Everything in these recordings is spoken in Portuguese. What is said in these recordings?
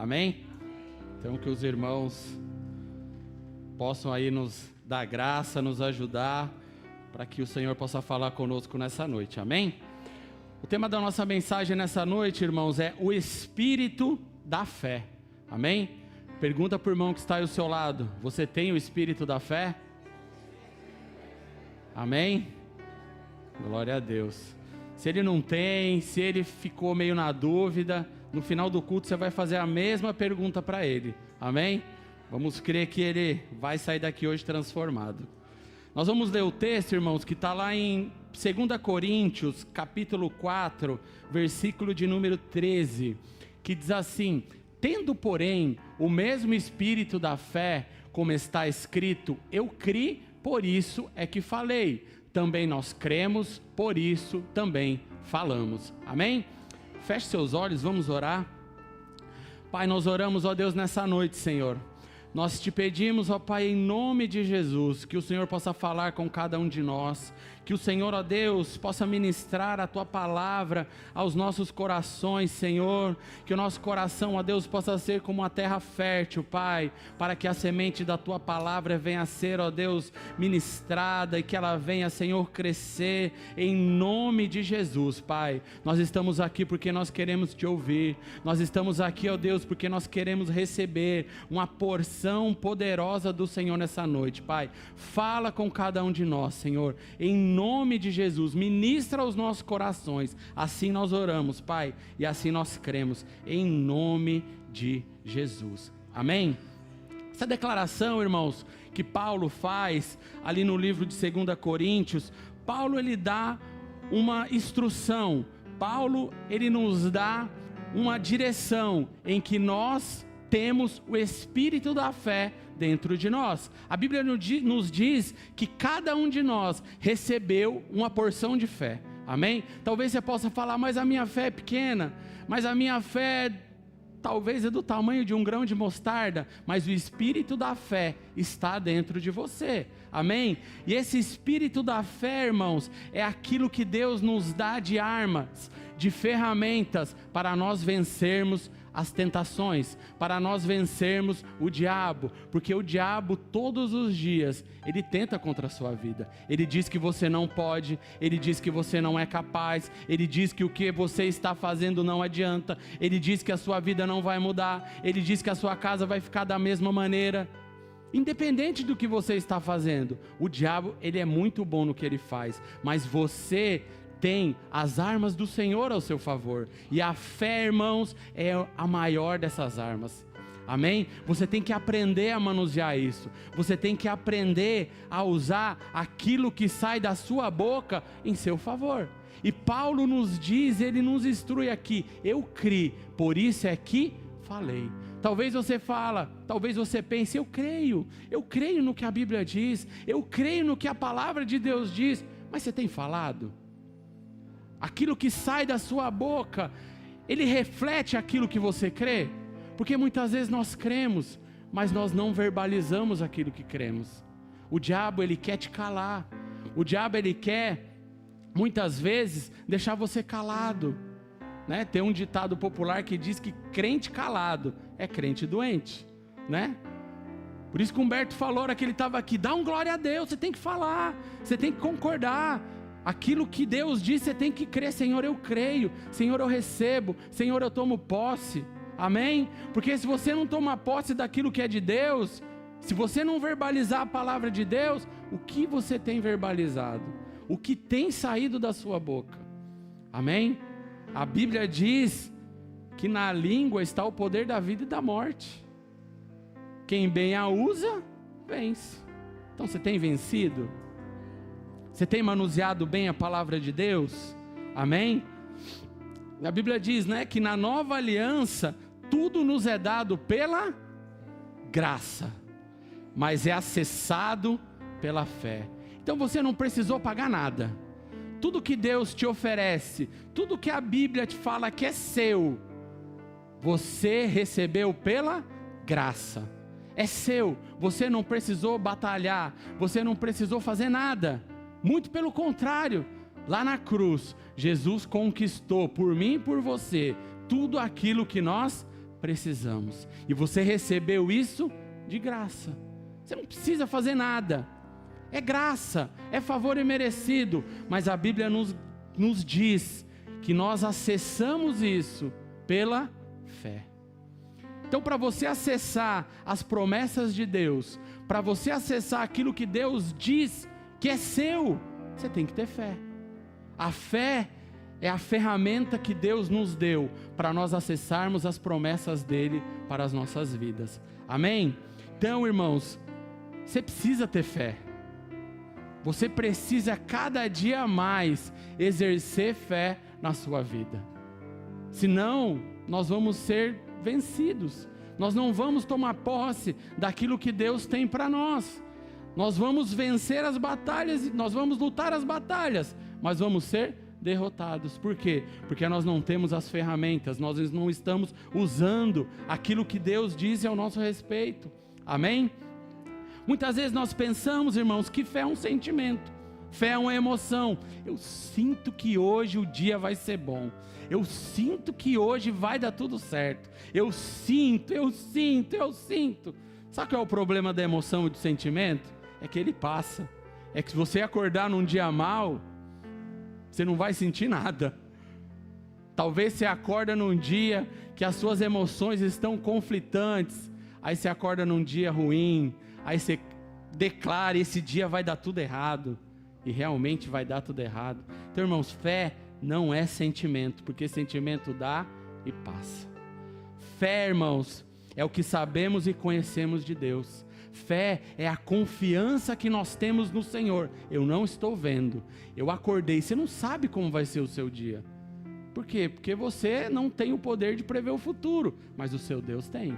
Amém? Então que os irmãos possam aí nos dar graça, nos ajudar, para que o Senhor possa falar conosco nessa noite. Amém? O tema da nossa mensagem nessa noite, irmãos, é o Espírito da Fé. Amém? Pergunta para o irmão que está aí ao seu lado: você tem o Espírito da Fé? Amém? Glória a Deus. Se ele não tem, se ele ficou meio na dúvida, no final do culto você vai fazer a mesma pergunta para ele. Amém? Vamos crer que ele vai sair daqui hoje transformado. Nós vamos ler o texto, irmãos, que está lá em 2 Coríntios, capítulo 4, versículo de número 13, que diz assim: tendo, porém, o mesmo Espírito da fé, como está escrito, eu criei, por isso é que falei. Também nós cremos, por isso também falamos. Amém? Feche seus olhos, vamos orar. Pai, nós oramos, ó Deus, nessa noite, Senhor. Nós te pedimos, ó Pai, em nome de Jesus, que o Senhor possa falar com cada um de nós, que o Senhor, ó Deus, possa ministrar a Tua palavra aos nossos corações, Senhor, que o nosso coração, ó Deus, possa ser como uma terra fértil, Pai, para que a semente da Tua palavra venha a ser, ó Deus, ministrada e que ela venha, Senhor, crescer, em nome de Jesus, Pai. Nós estamos aqui porque nós queremos Te ouvir, nós estamos aqui, ó Deus, porque nós queremos receber uma porção poderosa do Senhor nessa noite, Pai. Fala com cada um de nós, Senhor, em nome de Jesus, ministra aos nossos corações. Assim nós oramos, Pai, e assim nós cremos, em nome de Jesus. Amém? Essa declaração, irmãos, que Paulo faz ali no livro de 2 Coríntios, Paulo ele dá uma instrução, Paulo ele nos dá uma direção em que nós temos o Espírito da fé dentro de nós. A Bíblia nos diz que cada um de nós recebeu uma porção de fé. Amém? Talvez você possa falar: mas a minha fé é pequena, mas a minha fé talvez é do tamanho de um grão de mostarda, mas o Espírito da fé está dentro de você. Amém? E esse Espírito da fé, irmãos, é aquilo que Deus nos dá de armas, de ferramentas para nós vencermos as tentações, para nós vencermos o diabo, porque o diabo todos os dias, ele tenta contra a sua vida, ele diz que você não pode, ele diz que você não é capaz, ele diz que o que você está fazendo não adianta, ele diz que a sua vida não vai mudar, ele diz que a sua casa vai ficar da mesma maneira. Independente do que você está fazendo, o diabo, ele é muito bom no que ele faz, mas você tem as armas do Senhor ao seu favor, e a fé, irmãos, é a maior dessas armas. Amém? Você tem que aprender a manusear isso, você tem que aprender a usar aquilo que sai da sua boca em seu favor. E Paulo nos diz, ele nos instrui aqui: eu criei, por isso é que falei. Talvez você fala, talvez você pense: eu creio no que a Bíblia diz, eu creio no que a palavra de Deus diz, mas você tem falado? Aquilo que sai da sua boca, ele reflete aquilo que você crê? Porque muitas vezes nós cremos, mas nós não verbalizamos aquilo que cremos. O diabo, ele quer te calar. O diabo, ele quer, muitas vezes, deixar você calado, né? Tem um ditado popular que diz que crente calado é crente doente, né? Por isso que Humberto falou, hora que ele estava aqui: dá um glória a Deus, você tem que falar, você tem que concordar. Aquilo que Deus disse, você tem que crer. Senhor, eu creio. Senhor, eu recebo. Senhor, eu tomo posse. Amém? Porque se você não tomar posse daquilo que é de Deus, se você não verbalizar a palavra de Deus, o que você tem verbalizado? O que tem saído da sua boca? Amém? A Bíblia diz que na língua está o poder da vida e da morte. Quem bem a usa, vence. Então você tem vencido? Você tem manuseado bem a palavra de Deus? Amém? A Bíblia diz, né, que na nova aliança tudo nos é dado pela graça, mas é acessado pela fé. Então você não precisou pagar nada. Tudo que Deus te oferece, tudo que a Bíblia te fala que é seu, você recebeu pela graça. É seu. Você não precisou batalhar, você não precisou fazer nada. Muito pelo contrário, lá na cruz, Jesus conquistou por mim e por você tudo aquilo que nós precisamos. E você recebeu isso de graça. Você não precisa fazer nada. É graça, é favor imerecido. Mas a Bíblia nos diz que nós acessamos isso pela fé. Então, para você acessar as promessas de Deus, para você acessar aquilo que Deus diz que é seu, você tem que ter fé. A fé é a ferramenta que Deus nos deu para nós acessarmos as promessas dele para as nossas vidas. Amém? Então, irmãos, você precisa ter fé. Você precisa cada dia mais exercer fé na sua vida. Senão, nós vamos ser vencidos. Nós não vamos tomar posse daquilo que Deus tem para nós. Nós vamos vencer as batalhas, nós vamos lutar as batalhas, mas vamos ser derrotados. Por quê? Porque nós não temos as ferramentas, nós não estamos usando aquilo que Deus diz ao nosso respeito. Amém? Muitas vezes nós pensamos, irmãos, que fé é um sentimento, fé é uma emoção. Eu sinto que hoje o dia vai ser bom, eu sinto que hoje vai dar tudo certo, eu sinto. Sabe qual é o problema da emoção e do sentimento? É que ele passa. É que se você acordar num dia mal, você não vai sentir nada. Talvez você acorda num dia que as suas emoções estão conflitantes, aí você acorda num dia ruim, aí você declara, esse dia vai dar tudo errado, e realmente vai dar tudo errado. Então, irmãos, fé não é sentimento, porque sentimento dá e passa. Fé, irmãos, é o que sabemos e conhecemos de Deus. Fé é a confiança que nós temos no Senhor. Eu não estou vendo, eu acordei, você não sabe como vai ser o seu dia. Por quê? Porque você não tem o poder de prever o futuro, mas o seu Deus tem.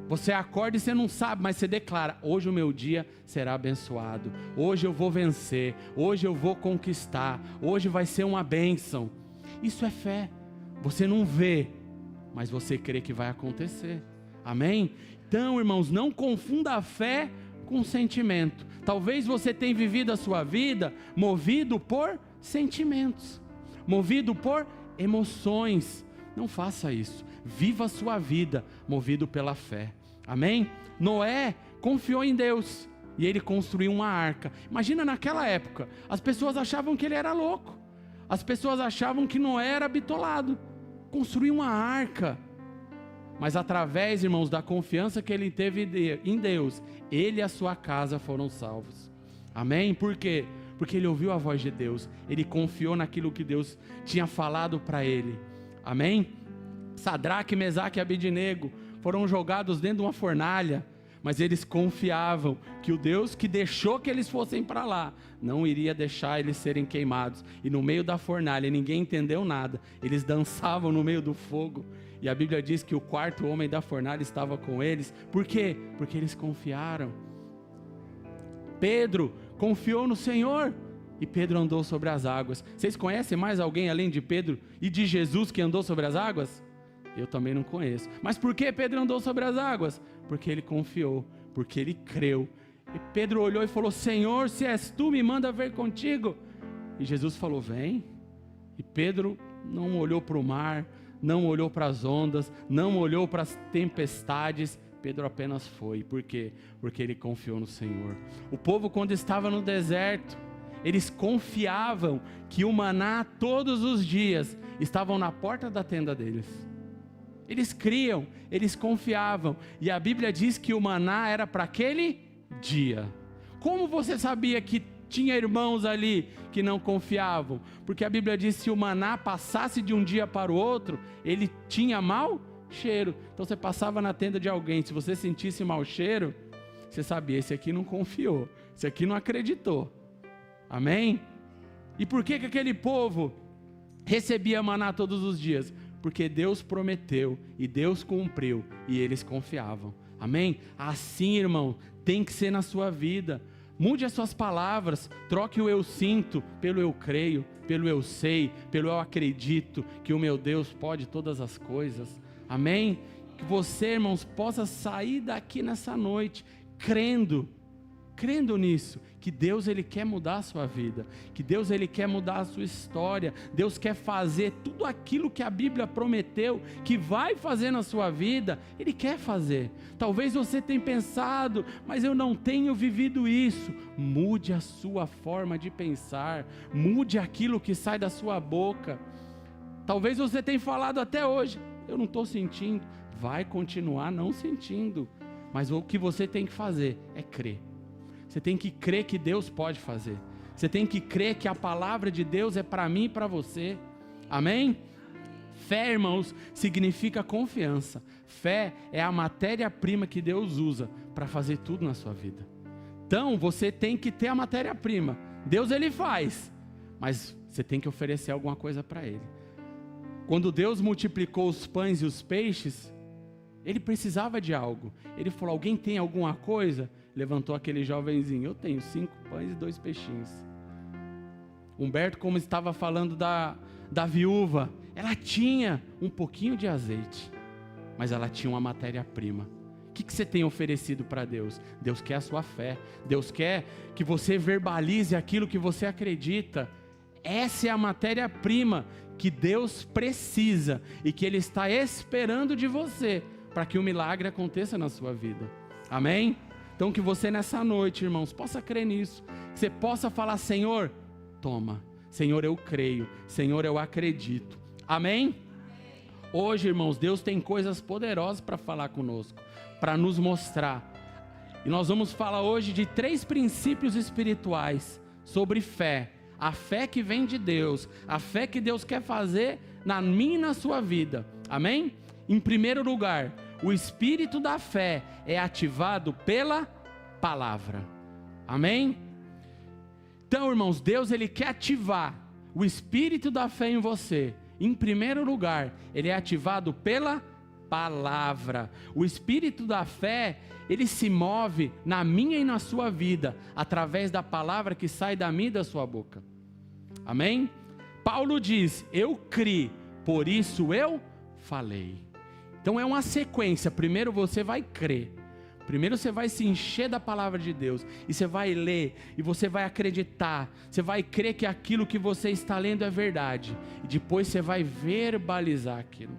Você acorda e você não sabe, mas você declara: hoje o meu dia será abençoado, hoje eu vou vencer, hoje eu vou conquistar, hoje vai ser uma bênção. Isso é fé. Você não vê, mas você crê que vai acontecer. Amém? Então, irmãos, não confunda a fé com sentimento. Talvez você tenha vivido a sua vida movido por sentimentos, movido por emoções. Não faça isso. Viva a sua vida movido pela fé. Amém? Noé confiou em Deus e ele construiu uma arca. Imagina naquela época, as pessoas achavam que ele era louco. As pessoas achavam que Noé era bitolado. Construiu uma arca. Mas através, irmãos, da confiança que ele teve em Deus, ele e a sua casa foram salvos. Amém? Por quê? Porque ele ouviu a voz de Deus. Ele confiou naquilo que Deus tinha falado para ele. Amém? Sadraque, Mesaque e Abednego foram jogados dentro de uma fornalha, mas eles confiavam que o Deus que deixou que eles fossem para lá, não iria deixar eles serem queimados. E no meio da fornalha, ninguém entendeu nada, eles dançavam no meio do fogo, e a Bíblia diz que o quarto homem da fornalha estava com eles. Por quê? Porque eles confiaram. Pedro confiou no Senhor, e Pedro andou sobre as águas. Vocês conhecem mais alguém além de Pedro e de Jesus que andou sobre as águas? Eu também não conheço. Mas por que Pedro andou sobre as águas? Porque ele confiou, porque ele creu. E Pedro olhou e falou: Senhor, se és tu, me manda ver contigo. E Jesus falou: vem. E Pedro não olhou para o mar, não olhou para as ondas, não olhou para as tempestades. Pedro apenas foi. Por quê? Porque ele confiou no Senhor. O povo, quando estava no deserto, eles confiavam que o maná todos os dias estavam na porta da tenda deles. Eles criam, eles confiavam. E a Bíblia diz que o maná era para aquele dia. Como você sabia que tinha irmãos ali que não confiavam? Porque a Bíblia diz que se o maná passasse de um dia para o outro, ele tinha mau cheiro. Então você passava na tenda de alguém, se você sentisse mau cheiro, você sabia: esse aqui não confiou, esse aqui não acreditou. Amém? E por que aquele povo recebia maná todos os dias? Porque Deus prometeu e Deus cumpriu e eles confiavam. Amém? Assim, irmão, tem que ser na sua vida. Mude as suas palavras, troque o eu sinto pelo eu creio, pelo eu sei, pelo eu acredito que o meu Deus pode todas as coisas. Amém? Que você, irmãos, possa sair daqui nessa noite crendo crendo nisso, que Deus Ele quer mudar a sua vida, que Deus Ele quer mudar a sua história, Deus quer fazer tudo aquilo que a Bíblia prometeu, que vai fazer na sua vida, Ele quer fazer. Talvez você tenha pensado, mas eu não tenho vivido isso. Mude a sua forma de pensar, mude aquilo que sai da sua boca. Talvez você tenha falado até hoje, eu não estou sentindo, vai continuar não sentindo, mas o que você tem que fazer é crer. Você tem que crer que Deus pode fazer. Você tem que crer que a palavra de Deus é para mim e para você. Amém? Fé, irmãos, significa confiança. Fé é a matéria-prima que Deus usa para fazer tudo na sua vida. Então, você tem que ter a matéria-prima. Deus, Ele faz, mas você tem que oferecer alguma coisa para Ele. Quando Deus multiplicou os pães e os peixes, Ele precisava de algo. Ele falou, alguém tem alguma coisa? Levantou aquele jovenzinho, eu tenho 5 pães e 2 peixinhos. Humberto, como estava falando da viúva, ela tinha um pouquinho de azeite, mas ela tinha uma matéria-prima. O que você tem oferecido para Deus? Deus quer a sua fé, Deus quer que você verbalize aquilo que você acredita. Essa é a matéria-prima que Deus precisa e que Ele está esperando de você para que o milagre aconteça na sua vida. Amém? Então que você nessa noite, irmãos, possa crer nisso, que você possa falar, Senhor, toma, Senhor, eu creio, Senhor, eu acredito. Amém? Hoje, irmãos, Deus tem coisas poderosas para falar conosco, para nos mostrar. E nós vamos falar hoje de 3 princípios espirituais sobre fé. A fé que vem de Deus, a fé que Deus quer fazer na minha e na sua vida. Amém? Em primeiro lugar, o espírito da fé é ativado pela palavra. Amém? Então, irmãos, Deus Ele quer ativar o espírito da fé em você. Em primeiro lugar, ele é ativado pela palavra. O espírito da fé, ele se move na minha e na sua vida, através da palavra que sai da minha e da sua boca. Amém? Paulo diz, eu criei, por isso eu falei. Então é uma sequência, primeiro você vai crer, primeiro você vai se encher da palavra de Deus, e você vai ler, e você vai acreditar, você vai crer que aquilo que você está lendo é verdade, e depois você vai verbalizar aquilo.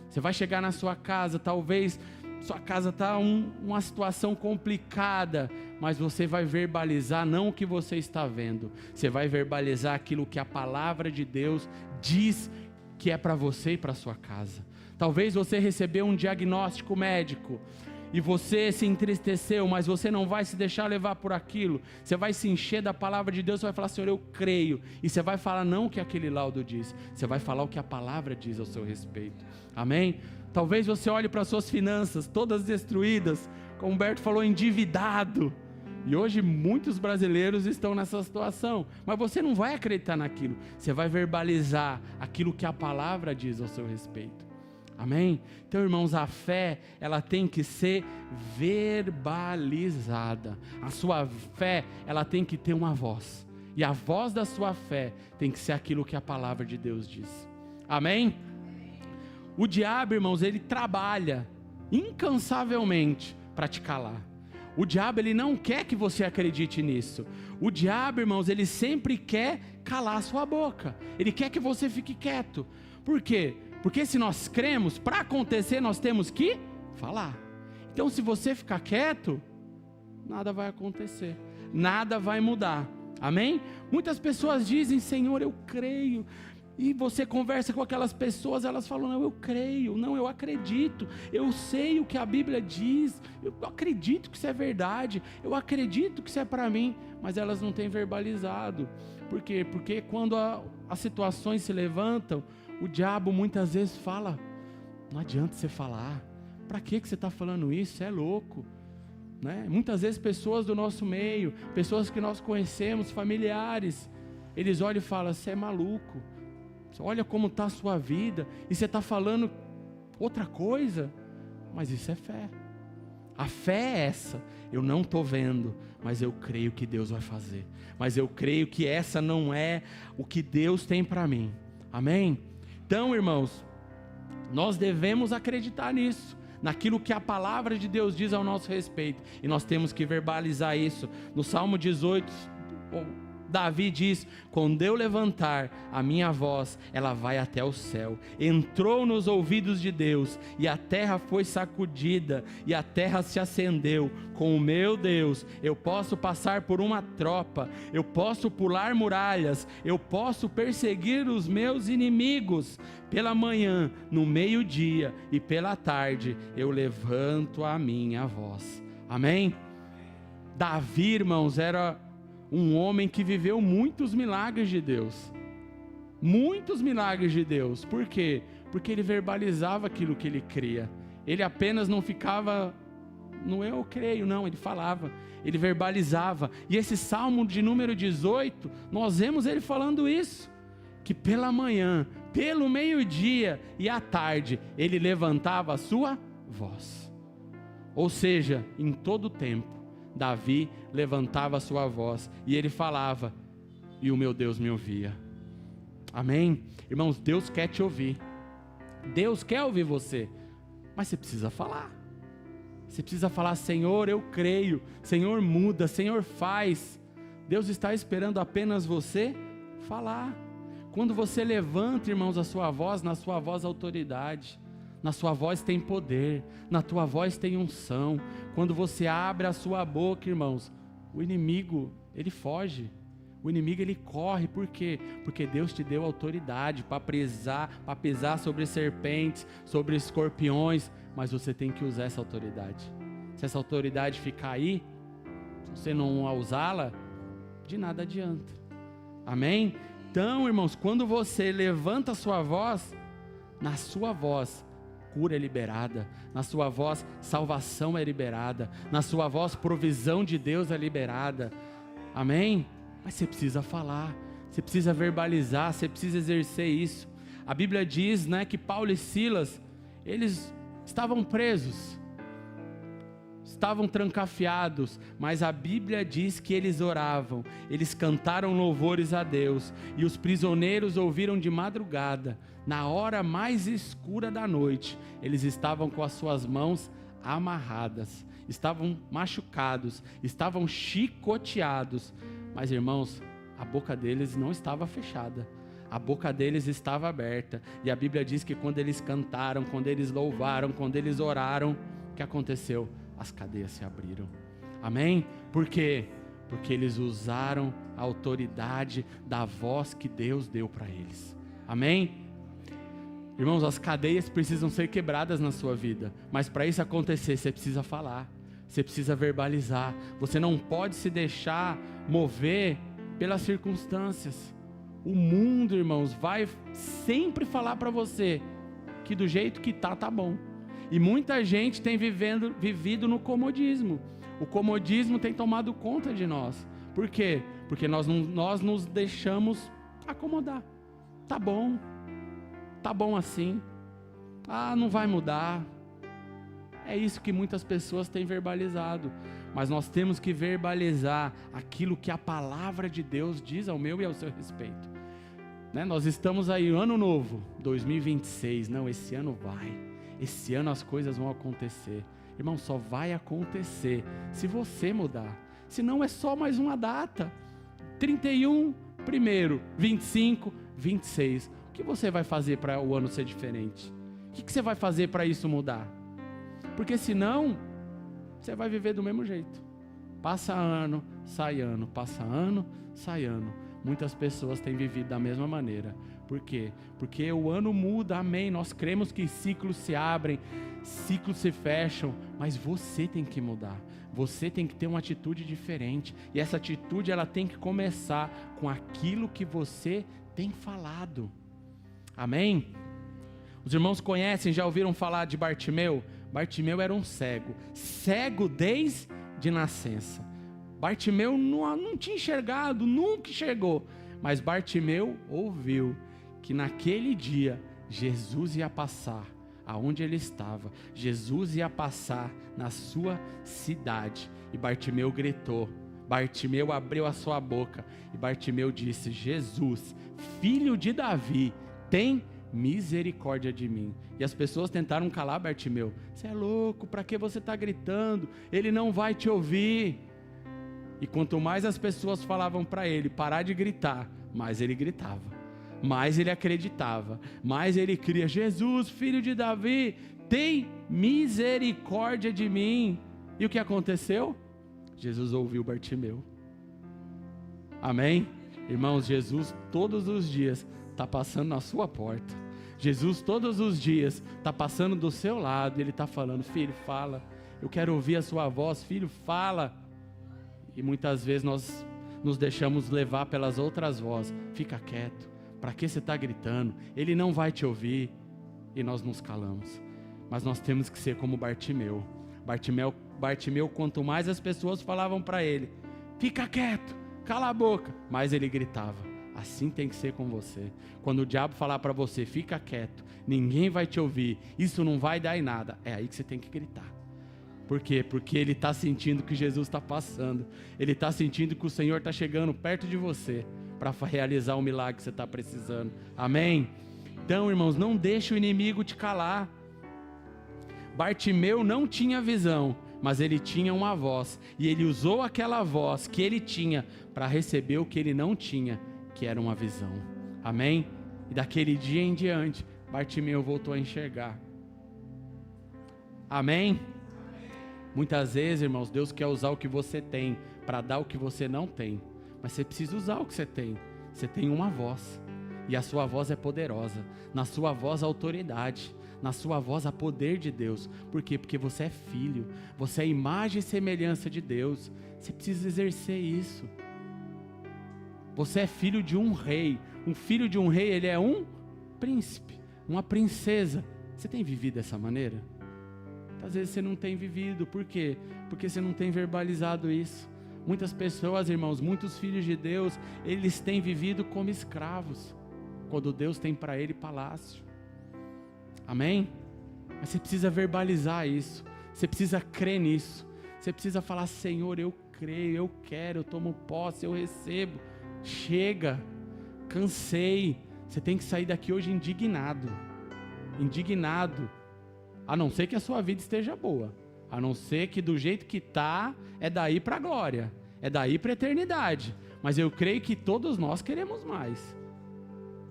Você vai chegar na sua casa, talvez sua casa está uma situação complicada, mas você vai verbalizar não o que você está vendo, você vai verbalizar aquilo que a palavra de Deus diz que é para você e para sua casa. Talvez você recebeu um diagnóstico médico e você se entristeceu, mas você não vai se deixar levar por aquilo. Você vai se encher da palavra de Deus, você vai falar, Senhor, eu creio. E você vai falar não o que aquele laudo diz, você vai falar o que a palavra diz ao seu respeito. Amém? Talvez você olhe para as suas finanças, todas destruídas, como o Humberto falou, endividado. E hoje muitos brasileiros estão nessa situação, mas você não vai acreditar naquilo. Você vai verbalizar aquilo que a palavra diz ao seu respeito. Amém? Então, irmãos, a fé, ela tem que ser verbalizada. A sua fé, ela tem que ter uma voz. E a voz da sua fé tem que ser aquilo que a palavra de Deus diz. Amém? O diabo, irmãos, ele trabalha incansavelmente para te calar. O diabo, ele não quer que você acredite nisso. O diabo, irmãos, ele sempre quer calar a sua boca. Ele quer que você fique quieto. Por quê? Porque se nós cremos, para acontecer nós temos que falar. Então se você ficar quieto, nada vai acontecer, nada vai mudar. Amém? Muitas pessoas dizem, Senhor, eu creio. E você conversa com aquelas pessoas, elas falam, não, eu creio, não, eu acredito, eu sei o que a Bíblia diz, eu acredito que isso é verdade, eu acredito que isso é para mim, mas elas não têm verbalizado. Por quê? Porque quando as situações se levantam, o diabo muitas vezes fala, não adianta você falar, para que você está falando isso, você é louco, né? Muitas vezes pessoas do nosso meio, pessoas que nós conhecemos, familiares, eles olham e falam, você é maluco, olha como está a sua vida, e você está falando outra coisa, mas isso é fé. A fé é essa, eu não estou vendo, mas eu creio que Deus vai fazer, mas eu creio que essa não é o que Deus tem para mim. Amém? Então, irmãos, nós devemos acreditar nisso, naquilo que a palavra de Deus diz ao nosso respeito. E nós temos que verbalizar isso. No Salmo 18, Davi diz: quando eu levantar a minha voz, ela vai até o céu. Entrou nos ouvidos de Deus, e a terra foi sacudida, e a terra se acendeu. Com o meu Deus, eu posso passar por uma tropa, eu posso pular muralhas, eu posso perseguir os meus inimigos. Pela manhã, no meio-dia e pela tarde, eu levanto a minha voz. Amém? Davi, irmãos, era um homem que viveu muitos milagres de Deus. Muitos milagres de Deus. Por quê? Porque ele verbalizava aquilo que ele cria. Ele apenas não ficava no eu creio, não, ele falava, ele verbalizava. E esse Salmo de número 18, nós vemos ele falando isso, que pela manhã, pelo meio-dia e à tarde, ele levantava a sua voz. Ou seja, em todo o tempo, Davi levantava a sua voz e ele falava, e o meu Deus me ouvia. Amém? Irmãos, Deus quer te ouvir. Deus quer ouvir você, mas você precisa falar. Você precisa falar: Senhor, eu creio. Senhor, muda. Senhor, faz. Deus está esperando apenas você falar. Quando você levanta, irmãos, a sua voz, na sua voz autoridade. Na sua voz tem poder, na tua voz tem unção. Quando você abre a sua boca, irmãos, o inimigo, ele foge. O inimigo, ele corre. Por quê? Porque Deus te deu autoridade para pesar sobre serpentes, sobre escorpiões. Mas você tem que usar essa autoridade. Se essa autoridade ficar aí, se você não usá-la, de nada adianta. Amém? Então, irmãos, quando você levanta a sua voz, na sua voz, cura é liberada, na sua voz salvação é liberada, na sua voz provisão de Deus é liberada. Amém? Mas você precisa falar, você precisa verbalizar, você precisa exercer isso. A Bíblia diz, né, que Paulo e Silas, eles estavam presos, estavam trancafiados, mas a Bíblia diz que eles oravam, eles cantaram louvores a Deus, e os prisioneiros ouviram de madrugada, na hora mais escura da noite, eles estavam com as suas mãos amarradas, estavam machucados, estavam chicoteados, mas irmãos, a boca deles não estava fechada, a boca deles estava aberta, e a Bíblia diz que quando eles cantaram, quando eles louvaram, quando eles oraram, o que aconteceu? As cadeias se abriram. Amém? Por quê? Porque eles usaram a autoridade da voz que Deus deu para eles. Amém? Irmãos, as cadeias precisam ser quebradas na sua vida, mas para isso acontecer, você precisa falar, você precisa verbalizar, você não pode se deixar mover pelas circunstâncias. O mundo, irmãos, vai sempre falar para você que do jeito que tá bom. E muita gente tem vivido no comodismo. O comodismo tem tomado conta de nós. Por quê? Porque nós nos deixamos acomodar. Tá bom assim. Ah, não vai mudar. É isso que muitas pessoas têm verbalizado. Mas nós temos que verbalizar aquilo que a palavra de Deus diz ao meu e ao seu respeito. Né? Nós estamos aí, ano novo, 2026. Não, esse ano vai. Esse ano as coisas vão acontecer. Irmão, só vai acontecer se você mudar. Senão é só mais uma data. 31, 1º, 25, 26. O que você vai fazer para o ano ser diferente? O que você vai fazer para isso mudar? Porque senão, você vai viver do mesmo jeito. Passa ano, sai ano. Passa ano, sai ano. Muitas pessoas têm vivido da mesma maneira. Por quê? Porque o ano muda, amém. Nós cremos que ciclos se abrem, ciclos se fecham, mas você tem que mudar. Você tem que ter uma atitude diferente. E essa atitude, ela tem que começar com aquilo que você tem falado. Amém? Os irmãos conhecem, já ouviram falar de Bartimeu? Bartimeu era um cego desde nascença. Bartimeu não tinha enxergado, nunca enxergou, mas Bartimeu ouviu que naquele dia Jesus ia passar aonde ele estava, Jesus ia passar na sua cidade, e Bartimeu gritou, Bartimeu abriu a sua boca, e Bartimeu disse: Jesus, filho de Davi, tem misericórdia de mim. E as pessoas tentaram calar Bartimeu. Você é louco, para que você está gritando? Ele não vai te ouvir. E quanto mais as pessoas falavam para ele parar de gritar, mais ele gritava, mais ele acreditava, mais ele cria: Jesus, filho de Davi, tem misericórdia de mim. E o que aconteceu? Jesus ouviu Bartimeu. Amém? Irmãos, Jesus todos os dias está passando na sua porta. Jesus todos os dias está passando do seu lado. Ele está falando: filho, fala. Eu quero ouvir a sua voz. Filho, fala. E muitas vezes nós nos deixamos levar pelas outras vozes. Fica quieto. Para que você está gritando? Ele não vai te ouvir. E nós nos calamos. Mas nós temos que ser como Bartimeu. Bartimeu, quanto mais as pessoas falavam para ele: fica quieto, cala a boca, mais ele gritava. Assim tem que ser com você. Quando o diabo falar para você: fica quieto, ninguém vai te ouvir, isso não vai dar em nada, é aí que você tem que gritar. Por quê? Porque ele está sentindo que Jesus está passando. Ele está sentindo que o Senhor está chegando perto de você para realizar o milagre que você está precisando. Amém? Então, irmãos, não deixe o inimigo te calar. Bartimeu não tinha visão, mas ele tinha uma voz. E ele usou aquela voz que ele tinha para receber o que ele não tinha, que era uma visão. Amém? E daquele dia em diante, Bartimeu voltou a enxergar. Amém? Muitas vezes, irmãos, Deus quer usar o que você tem para dar o que você não tem. Mas você precisa usar o que você tem. Você tem uma voz. E a sua voz é poderosa. Na sua voz, a autoridade. Na sua voz, há poder de Deus. Por quê? Porque você é filho. Você é imagem e semelhança de Deus. Você precisa exercer isso. Você é filho de um rei. Um filho de um rei, ele é um príncipe, uma princesa. Você tem vivido dessa maneira? Às vezes você não tem vivido. Por quê? Porque você não tem verbalizado isso. Muitas pessoas, irmãos, muitos filhos de Deus, eles têm vivido como escravos, quando Deus tem para ele palácio. Amém? Mas você precisa verbalizar isso. Você precisa crer nisso. Você precisa falar: Senhor, eu creio, eu quero, eu tomo posse, eu recebo. Chega, cansei. Você tem que sair daqui hoje indignado. Indignado. A não ser que a sua vida esteja boa. A não ser que do jeito que está, é daí para a glória. É daí para a eternidade. Mas eu creio que todos nós queremos mais.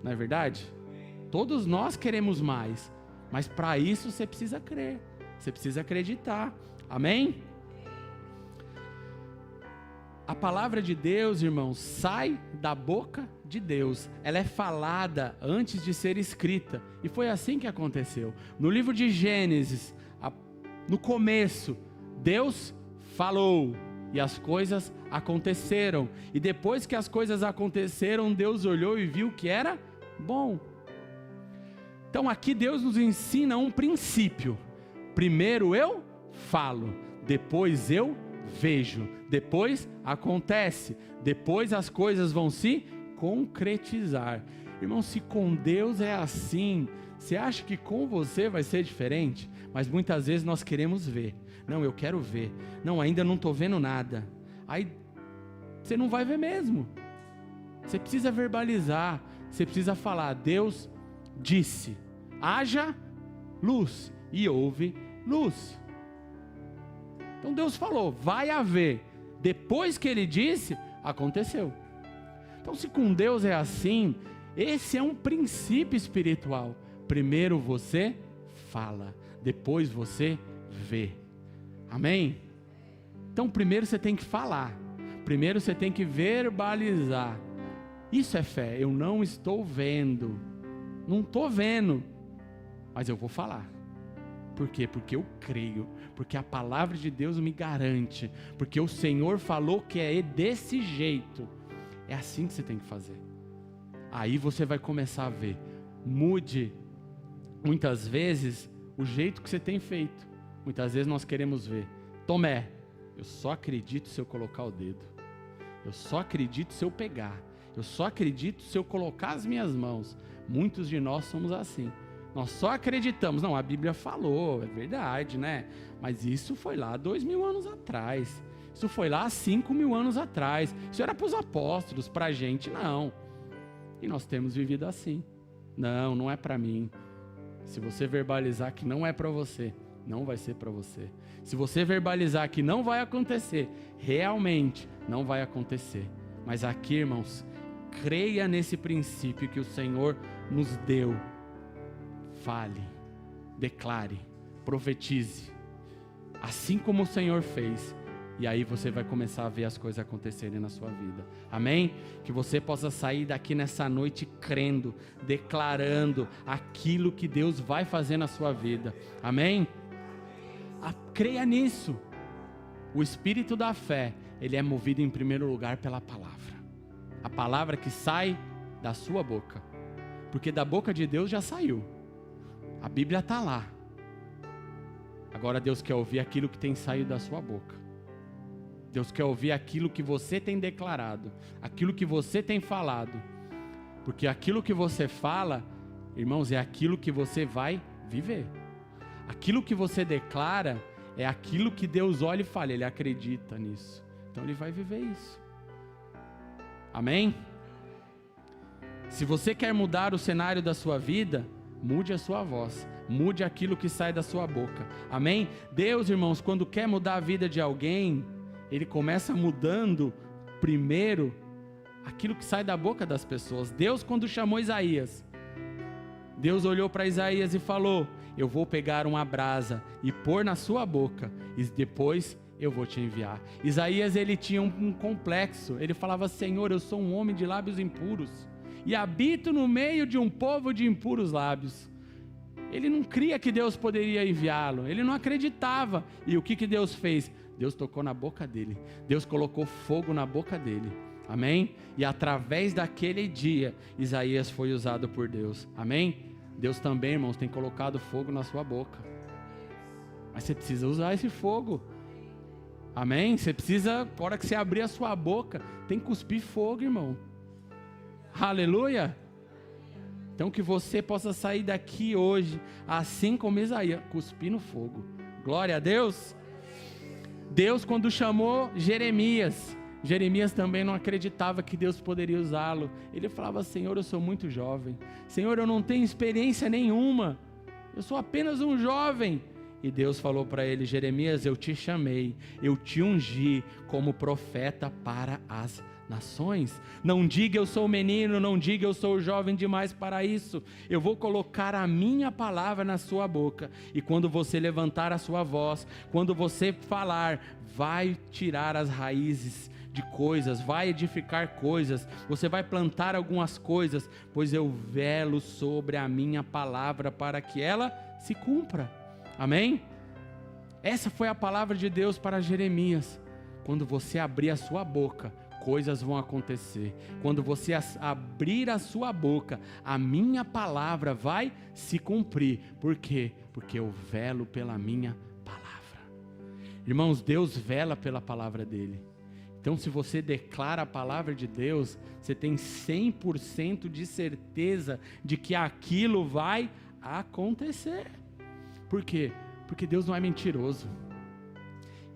Não é verdade? Todos nós queremos mais. Mas para isso você precisa crer. Você precisa acreditar. Amém? A palavra de Deus, irmãos, sai da boca de Deus. Ela é falada antes de ser escrita. E foi assim que aconteceu. No livro de Gênesis, no começo, Deus falou e as coisas aconteceram. E depois que as coisas aconteceram, Deus olhou e viu que era bom. Então aqui Deus nos ensina um princípio. Primeiro eu falo, depois eu vejo, depois acontece, depois as coisas vão se concretizar. Irmão, se com Deus é assim, você acha que com você vai ser diferente? Mas muitas vezes nós queremos ver. Não, eu quero ver. Não, ainda não estou vendo nada. Aí você não vai ver mesmo. Você precisa verbalizar. Você precisa falar: Deus disse, haja luz, e houve luz. Então Deus falou, vai haver. Depois que Ele disse, aconteceu. Então se com Deus é assim, esse é um princípio espiritual. Primeiro você fala, depois você vê. Amém? Então primeiro você tem que falar. Primeiro você tem que verbalizar. Isso é fé. Eu não estou vendo. Não estou vendo. Mas eu vou falar. Por quê? Porque eu creio. Porque a palavra de Deus me garante. Porque o Senhor falou que é desse jeito. É assim que você tem que fazer. Aí você vai começar a ver. Mude, muitas vezes, o jeito que você tem feito. Muitas vezes nós queremos ver. Tomé, eu só acredito se eu colocar o dedo. Eu só acredito se eu pegar. Eu só acredito se eu colocar as minhas mãos. Muitos de nós somos assim. Nós só acreditamos. Não, a Bíblia falou, é verdade, né? Mas isso foi lá 2000 anos atrás. Isso foi lá 5000 anos atrás. Isso era para os apóstolos, para a gente não. E nós temos vivido assim. Não, não é para mim. Se você verbalizar que não é para você, não vai ser para você. Se você verbalizar que não vai acontecer, realmente não vai acontecer. Mas aqui, irmãos, creia nesse princípio que o Senhor nos deu. Fale, declare, profetize, assim como o Senhor fez. E aí você vai começar a ver as coisas acontecerem na sua vida. Amém? Que você possa sair daqui nessa noite crendo, declarando aquilo que Deus vai fazer na sua vida. Amém? Creia nisso. O espírito da fé, ele é movido em primeiro lugar pela palavra. A palavra que sai da sua boca. Porque da boca de Deus já saiu. A Bíblia está lá. Agora Deus quer ouvir aquilo que tem saído da sua boca. Deus quer ouvir aquilo que você tem declarado, aquilo que você tem falado. Porque aquilo que você fala, irmãos, é aquilo que você vai viver. Aquilo que você declara é aquilo que Deus olha e fala, ele acredita nisso. Então ele vai viver isso. Amém? Se você quer mudar o cenário da sua vida, mude a sua voz, mude aquilo que sai da sua boca. Amém? Deus, irmãos, quando quer mudar a vida de alguém, ele começa mudando primeiro aquilo que sai da boca das pessoas. Deus, quando chamou Isaías, Deus olhou para Isaías e falou: eu vou pegar uma brasa e pôr na sua boca, e depois eu vou te enviar. Isaías, ele tinha um complexo. Ele falava: Senhor, eu sou um homem de lábios impuros e habito no meio de um povo de impuros lábios. Ele não cria que Deus poderia enviá-lo, ele não acreditava. E o que Deus fez? Deus tocou na boca dele, Deus colocou fogo na boca dele, amém? E através daquele dia, Isaías foi usado por Deus, amém? Deus também, irmãos, tem colocado fogo na sua boca, mas você precisa usar esse fogo, amém? Você precisa, na hora que você abrir a sua boca, tem que cuspir fogo, irmão, aleluia! Então que você possa sair daqui hoje, assim como Isaías, cuspindo fogo, glória a Deus! Deus, quando chamou Jeremias, Jeremias também não acreditava que Deus poderia usá-lo. Ele falava: Senhor, eu sou muito jovem. Senhor, eu não tenho experiência nenhuma. Eu sou apenas um jovem. E Deus falou para ele: Jeremias, eu te chamei, eu te ungi como profeta para as nações. Não diga eu sou menino, não diga eu sou jovem demais para isso. Eu vou colocar a minha palavra na sua boca, e quando você levantar a sua voz, quando você falar, vai tirar as raízes de coisas, vai edificar coisas, você vai plantar algumas coisas, pois eu velo sobre a minha palavra para que ela se cumpra. Amém? Essa foi a palavra de Deus para Jeremias. Quando você abrir a sua boca, coisas vão acontecer. Quando você abrir a sua boca, a minha palavra vai se cumprir. Por quê? Porque eu velo pela minha palavra. Irmãos, Deus vela pela palavra dele. Então, se você declara a palavra de Deus, você tem 100% de certeza de que aquilo vai acontecer. Por quê? Porque Deus não é mentiroso.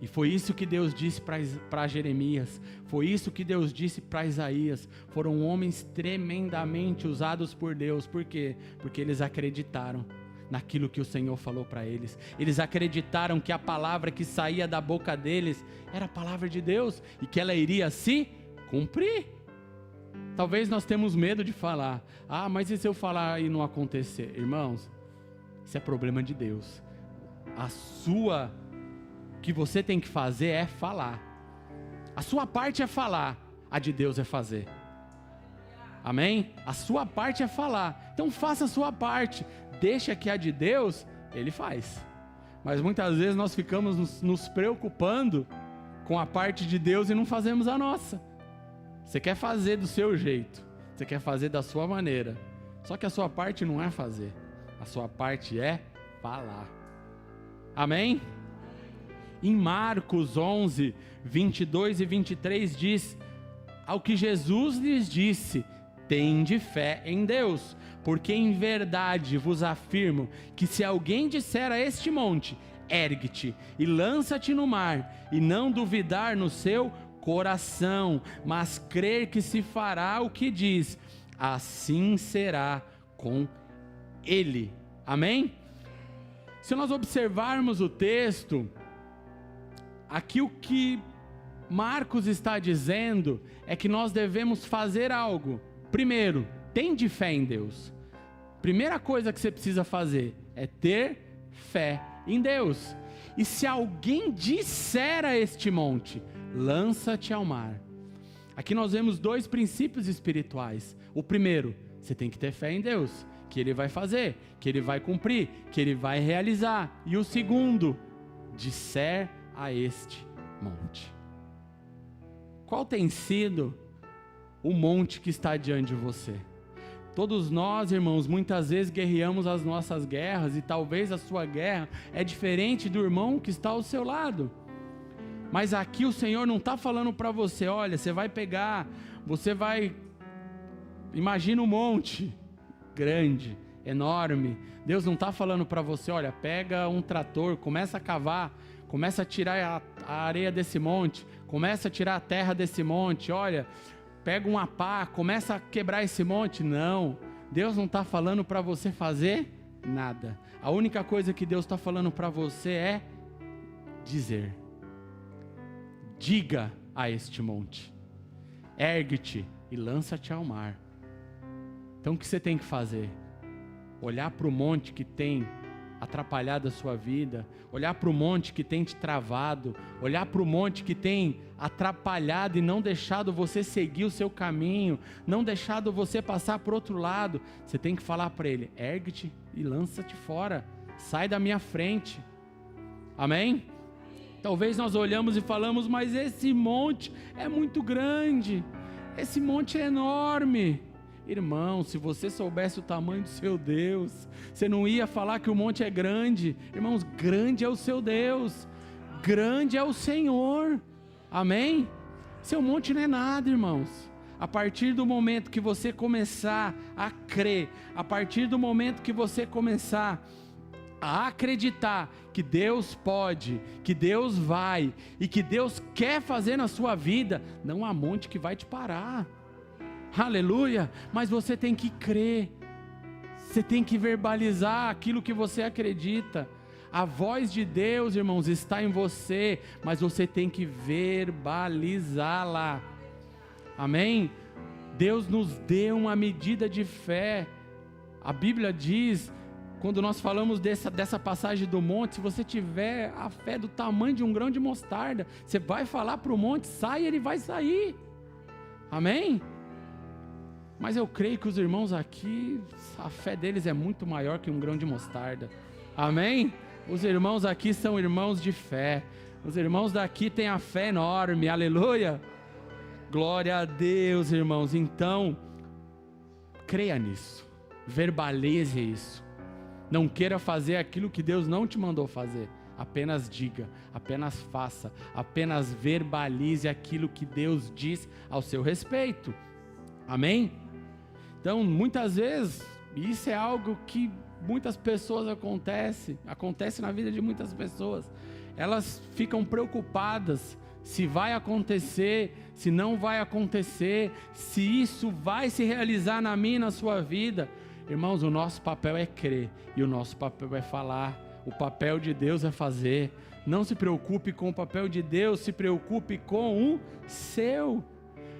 E foi isso que Deus disse para Jeremias, foi isso que Deus disse para Isaías. Foram homens tremendamente usados por Deus. Por quê? Porque eles acreditaram naquilo que o Senhor falou para eles. Eles acreditaram que a palavra que saía da boca deles era a palavra de Deus e que ela iria se cumprir. Talvez nós temos medo de falar: ah, mas e se eu falar e não acontecer? Irmãos, isso é problema de Deus. O que você tem que fazer é falar. A sua parte é falar, a de Deus é fazer. Amém? A sua parte é falar. Então faça a sua parte. Deixa que a de Deus, Ele faz. Mas muitas vezes nós ficamos nos preocupando com a parte de Deus e não fazemos a nossa. Você quer fazer do seu jeito, você quer fazer da sua maneira. Só que a sua parte não é fazer. A sua parte é falar. Amém? Em Marcos 11, 22 e 23 diz: ao que Jesus lhes disse, tende fé em Deus, porque em verdade vos afirmo que se alguém disser a este monte, ergue-te e lança-te no mar, e não duvidar no seu coração, mas crer que se fará o que diz, assim será com Ele. Amém? Se nós observarmos o texto, aqui o que Marcos está dizendo é que nós devemos fazer algo. Primeiro, tende fé em Deus. Primeira coisa que você precisa fazer é ter fé em Deus. E se alguém disser a este monte, lança-te ao mar. Aqui nós vemos 2 princípios espirituais. O primeiro, você tem que ter fé em Deus, que Ele vai fazer, que Ele vai cumprir, que Ele vai realizar. E o segundo, disser a este monte. Qual tem sido o monte que está diante de você? Todos nós, irmãos, muitas vezes guerreamos as nossas guerras, e talvez a sua guerra é diferente do irmão que está ao seu lado. Mas aqui o Senhor não está falando para você, olha, imagina um monte grande, enorme. Deus não está falando para você, olha, pega um trator, começa a cavar, começa a tirar a areia desse monte, começa a tirar a terra desse monte, olha, pega uma pá, começa a quebrar esse monte. Não, Deus não está falando para você fazer nada. A única coisa que Deus está falando para você é dizer. Diga a este monte, ergue-te e lança-te ao mar. Então o que você tem que fazer? Olhar para o monte que tem atrapalhado a sua vida, olhar para o monte que tem te travado, olhar para o monte que tem atrapalhado e não deixado você seguir o seu caminho, não deixado você passar para o outro lado. Você tem que falar para ele, ergue-te e lança-te fora, sai da minha frente. Amém? Talvez nós olhamos e falamos, mas esse monte é muito grande, esse monte é enorme. Irmão, se você soubesse o tamanho do seu Deus, você não ia falar que o monte é grande. Irmãos, grande é o seu Deus, grande é o Senhor. Amém? Seu monte não é nada, irmãos. A partir do momento que você começar a crer, a partir do momento que você começar a acreditar que Deus pode, que Deus vai e que Deus quer fazer na sua vida, não há monte que vai te parar. Aleluia, mas você tem que crer, você tem que verbalizar aquilo que você acredita. A voz de Deus, irmãos, está em você, mas você tem que verbalizá-la. Amém? Deus nos deu uma medida de fé. A Bíblia diz, quando nós falamos dessa passagem do monte, se você tiver a fé do tamanho de um grão de mostarda, você vai falar para o monte, sai, ele vai sair. Amém? Mas eu creio que os irmãos aqui, a fé deles é muito maior que um grão de mostarda. Amém? Os irmãos aqui são irmãos de fé. Os irmãos daqui têm a fé enorme. Aleluia! Glória a Deus, irmãos. Então, creia nisso. Verbalize isso. Não queira fazer aquilo que Deus não te mandou fazer. Apenas diga, apenas faça, apenas verbalize aquilo que Deus diz ao seu respeito. Amém? Então, muitas vezes, isso é algo que muitas pessoas acontece na vida de muitas pessoas. Elas ficam preocupadas se vai acontecer, se não vai acontecer, se isso vai se realizar na minha e na sua vida. Irmãos, o nosso papel é crer e o nosso papel é falar. O papel de Deus é fazer. Não se preocupe com o papel de Deus, se preocupe com o seu.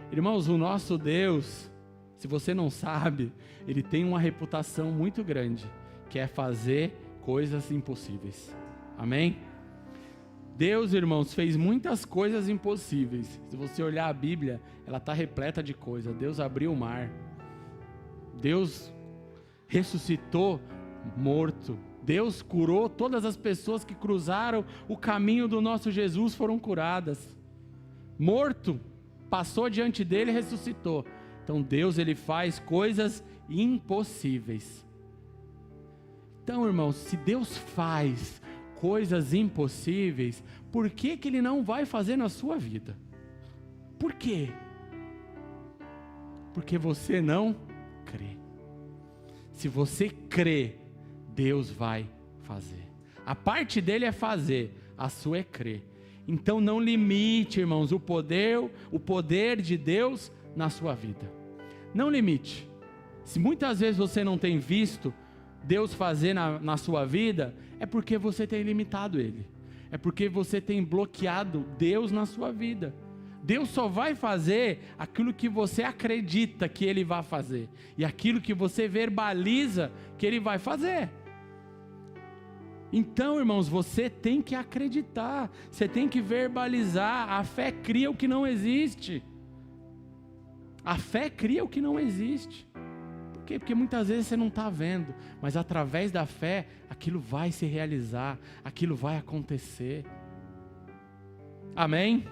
Irmãos, o nosso Deus, se você não sabe, Ele tem uma reputação muito grande, que é fazer coisas impossíveis. Amém? Deus, irmãos, fez muitas coisas impossíveis. Se você olhar a Bíblia, ela está repleta de coisas. Deus abriu o mar. Deus ressuscitou morto. Deus curou todas as pessoas que cruzaram o caminho do nosso Jesus, foram curadas. Morto, passou diante dele e ressuscitou. Então Deus, Ele faz coisas impossíveis. Então, irmãos, se Deus faz coisas impossíveis, por que Ele não vai fazer na sua vida? Por quê? Porque você não crê. Se você crê, Deus vai fazer. A parte dele é fazer, a sua é crer. Então não limite, irmãos, o poder de Deus na sua vida. Não limite. Se muitas vezes você não tem visto Deus fazer na sua vida, é porque você tem limitado Ele. É porque você tem bloqueado Deus na sua vida. Deus só vai fazer aquilo que você acredita que Ele vai fazer. E aquilo que você verbaliza que Ele vai fazer. Então, irmãos, você tem que acreditar. Você tem que verbalizar. A fé cria o que não existe. A fé cria o que não existe. Por quê? Porque muitas vezes você não está vendo. Mas através da fé, aquilo vai se realizar. Aquilo vai acontecer. Amém?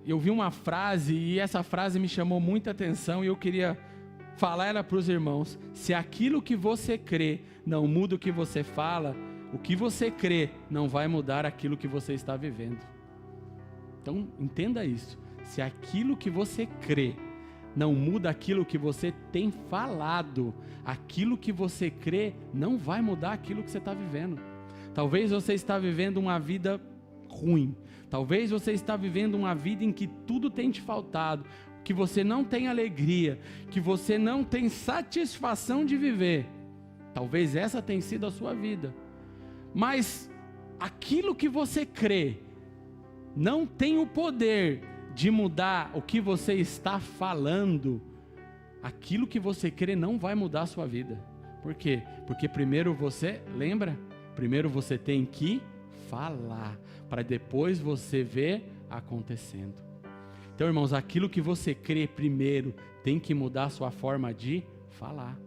Eu vi uma frase e essa frase me chamou muita atenção e eu queria falar ela para os irmãos. Se aquilo que você crê não muda o que você fala, o que você crê não vai mudar aquilo que você está vivendo. Então entenda isso. Se aquilo que você crê não muda aquilo que você tem falado, aquilo que você crê não vai mudar aquilo que você está vivendo. Talvez você está vivendo uma vida ruim. Talvez você está vivendo uma vida em que tudo tem te faltado, que você não tem alegria, que você não tem satisfação de viver. Talvez essa tenha sido a sua vida. Mas aquilo que você crê não tem o poder de mudar o que você está falando. Aquilo que você crê não vai mudar a sua vida. Por quê? Porque primeiro você, lembra? Primeiro você tem que falar, para depois você ver acontecendo. Então, irmãos, aquilo que você crê primeiro tem que mudar a sua forma de falar.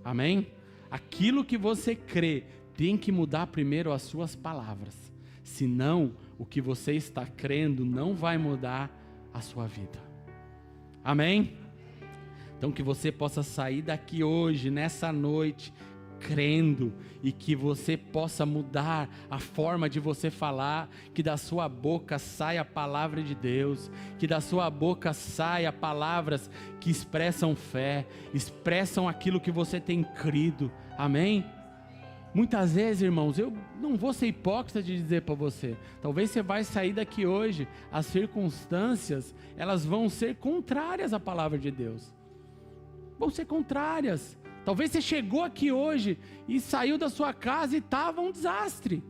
Amém? Aquilo que você crê tem que mudar primeiro as suas palavras. Senão, o que você está crendo não vai mudar a sua vida. Amém? Então, que você possa sair daqui hoje, nessa noite, crendo, e que você possa mudar a forma de você falar, que da sua boca saia a palavra de Deus, que da sua boca saia palavras que expressam fé, expressam aquilo que você tem crido. Amém? Muitas vezes, irmãos, eu não vou ser hipócrita de dizer para você, talvez você vai sair daqui hoje, as circunstâncias, elas vão ser contrárias à palavra de Deus, vão ser contrárias. Talvez você chegou aqui hoje e saiu da sua casa e estava um desastre.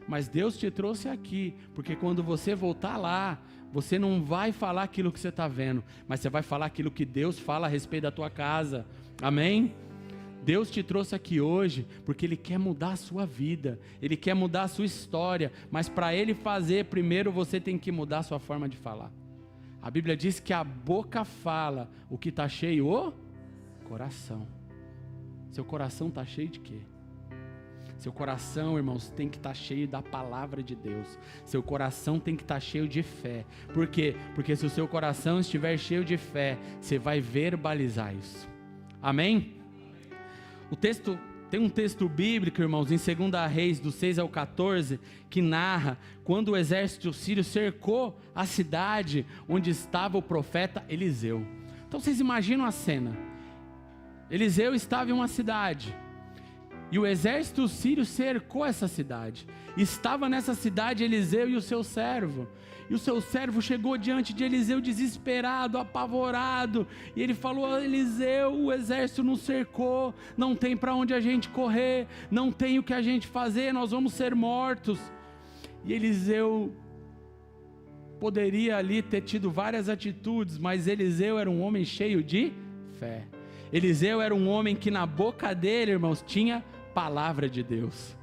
Mas Deus te trouxe aqui, porque quando você voltar lá, você não vai falar aquilo que você está vendo, mas você vai falar aquilo que Deus fala a respeito da tua casa. Amém? Deus te trouxe aqui hoje, porque Ele quer mudar a sua vida, Ele quer mudar a sua história, mas para Ele fazer, primeiro você tem que mudar a sua forma de falar. A Bíblia diz que a boca fala o que está cheio, o coração. Seu coração está cheio de quê? Seu coração, irmãos, tem que estar cheio da palavra de Deus. Seu coração tem que estar cheio de fé. Por quê? Porque se o seu coração estiver cheio de fé, você vai verbalizar isso. Amém? Tem um texto bíblico, irmãos, em 2 Reis, do 6 ao 14, que narra quando o exército sírio cercou a cidade onde estava o profeta Eliseu. Então vocês imaginam a cena. Eliseu estava em uma cidade, e o exército sírio cercou essa cidade. Estava nessa cidade Eliseu e o seu servo. E o seu servo chegou diante de Eliseu desesperado, apavorado. E ele falou: Eliseu, o exército nos cercou, não tem para onde a gente correr, não tem o que a gente fazer, nós vamos ser mortos. E Eliseu poderia ali ter tido várias atitudes, mas Eliseu era um homem cheio de fé. Eliseu era um homem que na boca dele, irmãos, tinha palavra de Deus.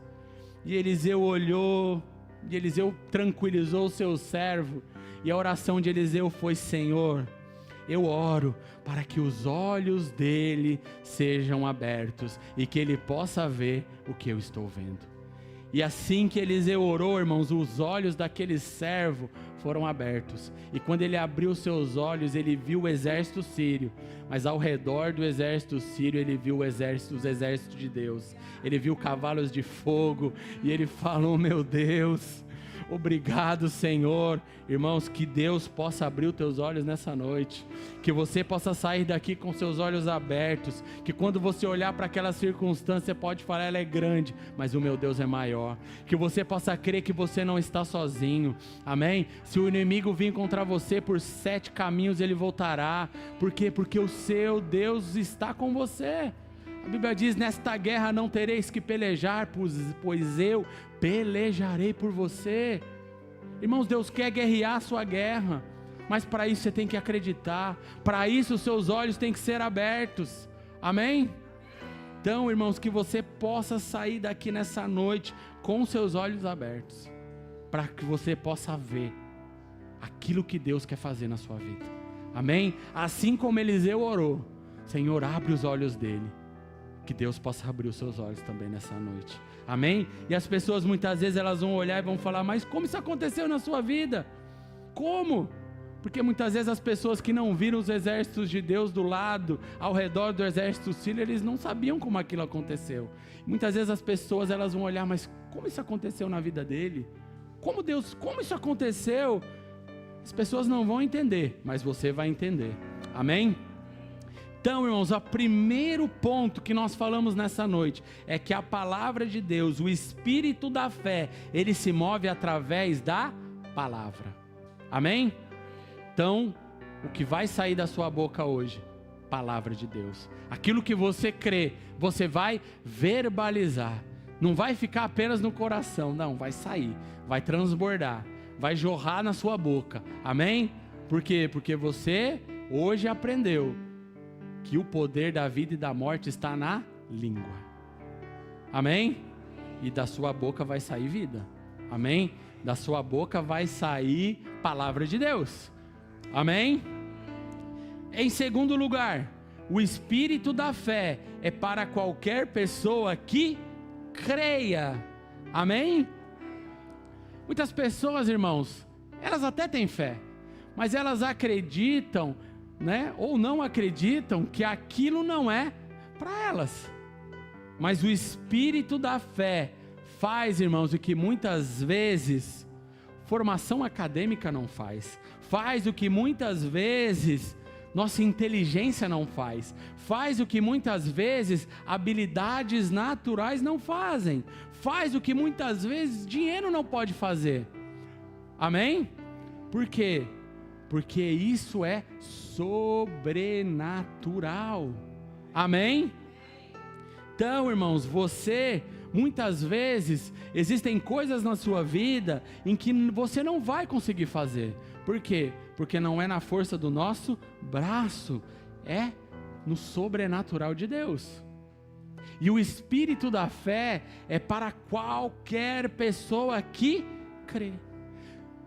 E Eliseu olhou, e Eliseu tranquilizou o seu servo, e a oração de Eliseu foi: Senhor, eu oro para que os olhos dele sejam abertos, e que ele possa ver o que eu estou vendo. E assim que Eliseu orou, irmãos, os olhos daquele servo foram abertos. E quando ele abriu seus olhos, ele viu o exército sírio. Mas ao redor do exército sírio, ele viu os exércitos de Deus. Ele viu cavalos de fogo. E ele falou: meu Deus, Obrigado, Senhor. Irmãos, que Deus possa abrir os teus olhos nessa noite, que você possa sair daqui com seus olhos abertos, que quando você olhar para aquela circunstância, você pode falar, ela é grande, mas o meu Deus é maior. Que você possa crer que você não está sozinho, amém? Se o inimigo vir contra você por 7 caminhos, ele voltará. Por quê? Porque o seu Deus está com você. A Bíblia diz, nesta guerra não tereis que pelejar, pois eu pelejarei por você. Irmãos, Deus quer guerrear a sua guerra, mas para isso você tem que acreditar, para isso os seus olhos têm que ser abertos, amém? Então, irmãos, que você possa sair daqui nessa noite com os seus olhos abertos, para que você possa ver aquilo que Deus quer fazer na sua vida, amém? Assim como Eliseu orou, Senhor, abre os olhos dele, que Deus possa abrir os seus olhos também nessa noite, amém? E as pessoas muitas vezes elas vão olhar e vão falar, mas como isso aconteceu na sua vida? Como? Porque muitas vezes as pessoas que não viram os exércitos de Deus do lado, ao redor do exército sírio, eles não sabiam como aquilo aconteceu. Muitas vezes as pessoas elas vão olhar, mas como isso aconteceu na vida dele? Como isso aconteceu? As pessoas não vão entender, mas você vai entender, amém? Então, irmãos, o primeiro ponto que nós falamos nessa noite é que a palavra de Deus, o espírito da fé, ele se move através da palavra, amém? Então, o que vai sair da sua boca hoje? Palavra de Deus. Aquilo que você crê, você vai verbalizar. Não vai ficar apenas no coração, não, vai sair, vai transbordar, vai jorrar na sua boca, amém? Por quê? Porque você hoje aprendeu que o poder da vida e da morte está na língua, amém? E da sua boca vai sair vida, amém? Da sua boca vai sair palavra de Deus, amém? Em segundo lugar, o espírito da fé é para qualquer pessoa que creia, amém? Muitas pessoas, irmãos, elas até têm fé, mas elas acreditam, né, ou não acreditam que aquilo não é para elas. Mas o espírito da fé faz, irmãos, o que muitas vezes formação acadêmica não faz. Faz o que muitas vezes nossa inteligência não faz. Faz o que muitas vezes habilidades naturais não fazem. Faz o que muitas vezes dinheiro não pode fazer. Amém? Por quê? Porque isso é sobrenatural, amém? Então, irmãos, muitas vezes, existem coisas na sua vida em que você não vai conseguir fazer, por quê? Porque não é na força do nosso braço, é no sobrenatural de Deus, e o espírito da fé é para qualquer pessoa que crê.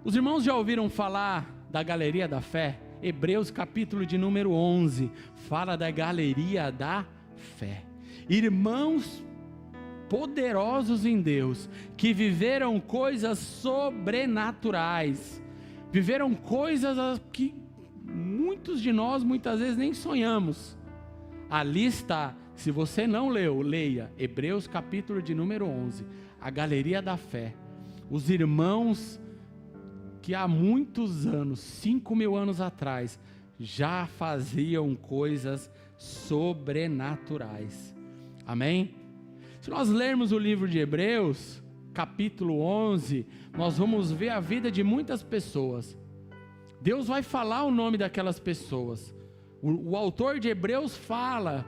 Os irmãos já ouviram falar da galeria da fé? Hebreus capítulo de número 11, fala da galeria da fé. Irmãos poderosos em Deus, que viveram coisas sobrenaturais, viveram coisas que muitos de nós muitas vezes nem sonhamos. Ali está, se você não leu, leia, Hebreus capítulo de número 11, a galeria da fé. Os irmãos que há muitos anos, 5.000 anos atrás, já faziam coisas sobrenaturais, amém? Se nós lermos o livro de Hebreus, capítulo 11, nós vamos ver a vida de muitas pessoas. Deus vai falar o nome daquelas pessoas. O autor de Hebreus fala,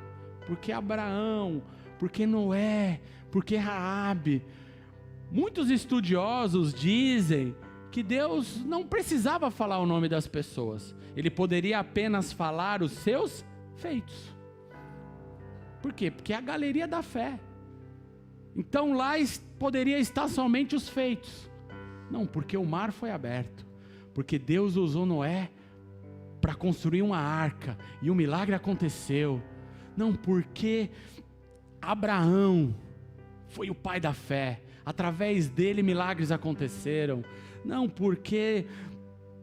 porque Abraão, porque Noé, porque Raabe. Muitos estudiosos dizem que Deus não precisava falar o nome das pessoas, Ele poderia apenas falar os seus feitos. Por quê? Porque é a galeria da fé. Então lá poderia estar somente os feitos. Não, porque o mar foi aberto, porque Deus usou Noé para construir uma arca, e o milagre aconteceu. Não, porque Abraão foi o pai da fé, através dele milagres aconteceram. Não, porque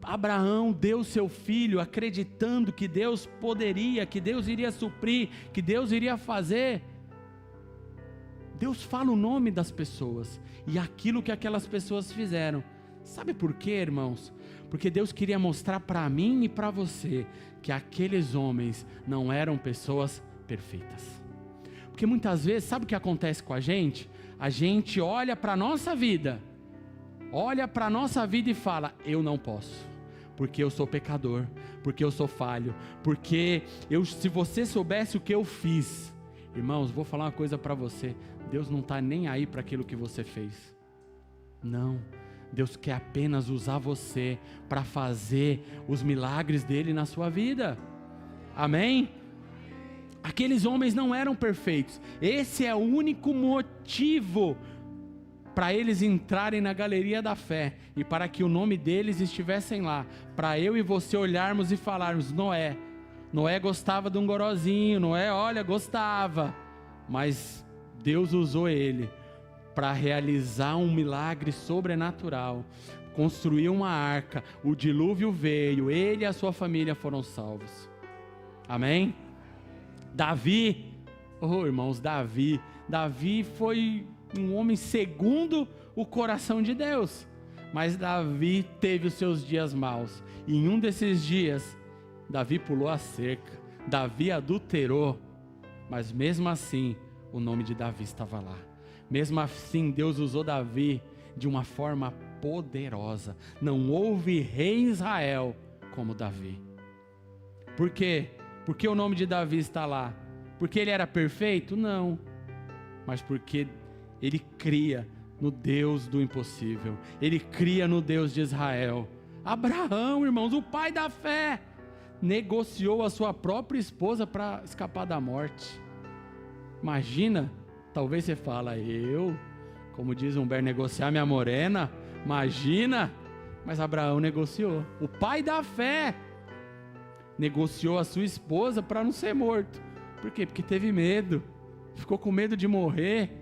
Abraão deu seu filho acreditando que Deus poderia, que Deus iria suprir, que Deus iria fazer. Deus fala o nome das pessoas, e aquilo que aquelas pessoas fizeram Sabe por quê, irmãos? Porque Deus queria mostrar para mim e para você que aqueles homens não eram pessoas perfeitas. Porque muitas vezes, sabe o que acontece com a gente? A gente olha para a nossa vida, e fala, eu não posso, porque eu sou pecador, porque eu sou falho, porque se você soubesse o que eu fiz, irmãos, vou falar uma coisa para você, Deus não está nem aí para aquilo que você fez, não, Deus quer apenas usar você para fazer os milagres dele na sua vida, amém? Aqueles homens não eram perfeitos, esse é o único motivo para eles entrarem na galeria da fé, e para que o nome deles estivessem lá, para eu e você olharmos e falarmos, Noé gostava de um gorozinho, Noé, olha, gostava, mas Deus usou ele para realizar um milagre sobrenatural, construiu uma arca, o dilúvio veio, ele e a sua família foram salvos, amém? Davi, irmãos, Davi foi um homem segundo o coração de Deus, mas Davi teve os seus dias maus, e em um desses dias, Davi pulou a cerca, Davi adulterou, mas mesmo assim, o nome de Davi estava lá, mesmo assim Deus usou Davi de uma forma poderosa, não houve rei em Israel como Davi. Por quê? Porque o nome de Davi está lá? Porque ele era perfeito? Não, mas porque ele cria no Deus do impossível, ele cria no Deus de Israel. Abraão, irmãos, o pai da fé, negociou a sua própria esposa para escapar da morte. Imagina, talvez você fala, como diz Humberto, negociar minha morena, imagina, mas Abraão negociou, o pai da fé, negociou a sua esposa para não ser morto. Por quê? Porque teve medo, ficou com medo de morrer.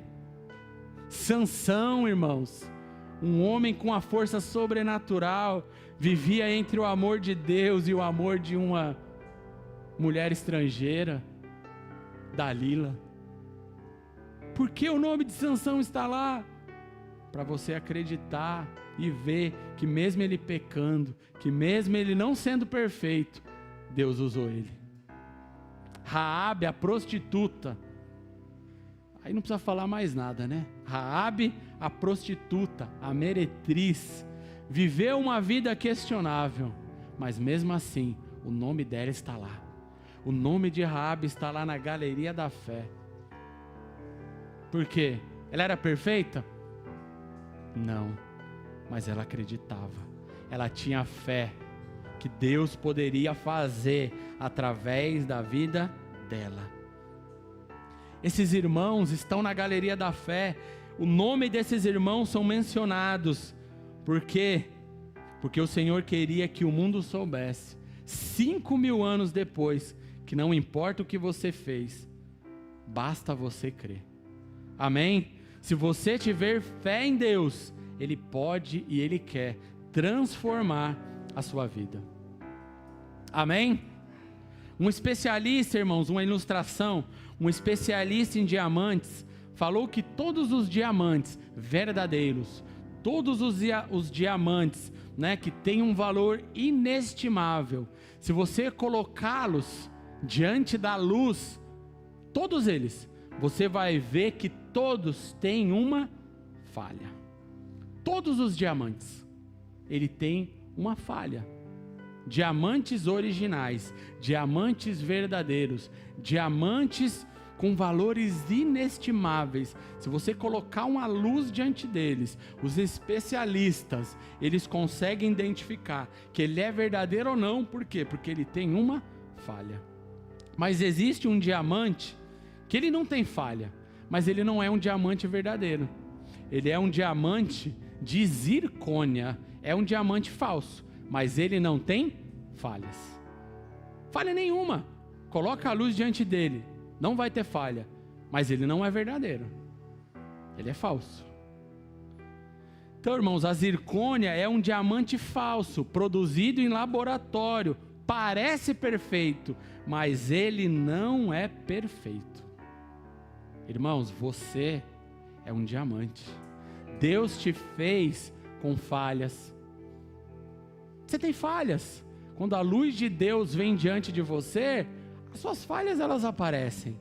Sansão, irmãos, um homem com a força sobrenatural, vivia entre o amor de Deus e o amor de uma mulher estrangeira, Dalila. Por que o nome de Sansão está lá? Para você acreditar e ver que mesmo ele pecando, que mesmo ele não sendo perfeito, Deus usou ele. Raabe, a prostituta, aí não precisa falar mais nada, né? Raabe, a prostituta, a meretriz, viveu uma vida questionável, mas mesmo assim, o nome dela está lá. O nome de Raabe está lá na galeria da fé. Por quê? Ela era perfeita? Não, mas ela acreditava. Ela tinha fé que Deus poderia fazer através da vida dela. Esses irmãos estão na galeria da fé. O nome desses irmãos são mencionados. Por quê? Porque o Senhor queria que o mundo soubesse, 5.000 anos depois, que não importa o que você fez, basta você crer. Amém? Se você tiver fé em Deus, Ele pode e Ele quer transformar a sua vida. Amém? Um especialista, irmãos, uma ilustração, um especialista em diamantes, falou que todos os diamantes verdadeiros, todos os diamantes, né, que têm um valor inestimável, se você colocá-los diante da luz, todos eles, você vai ver que todos têm uma falha. Todos os diamantes, ele tem uma falha. Diamantes originais, diamantes verdadeiros, diamantes com valores inestimáveis. Se você colocar uma luz diante deles, os especialistas, eles conseguem identificar que ele é verdadeiro ou não. Por quê? Porque ele tem uma falha. Mas existe um diamante que ele não tem falha, mas ele não é um diamante verdadeiro. Ele é um diamante de zircônia, é um diamante falso, mas ele não tem falhas. Falha nenhuma. Coloca a luz diante dele, não vai ter falha, mas ele não é verdadeiro. Ele é falso. Então, irmãos, a zircônia é um diamante falso, produzido em laboratório. Parece perfeito, mas ele não é perfeito. Irmãos, você é um diamante. Deus te fez com falhas. Você tem falhas. Quando a luz de Deus vem diante de você, as suas falhas elas aparecem.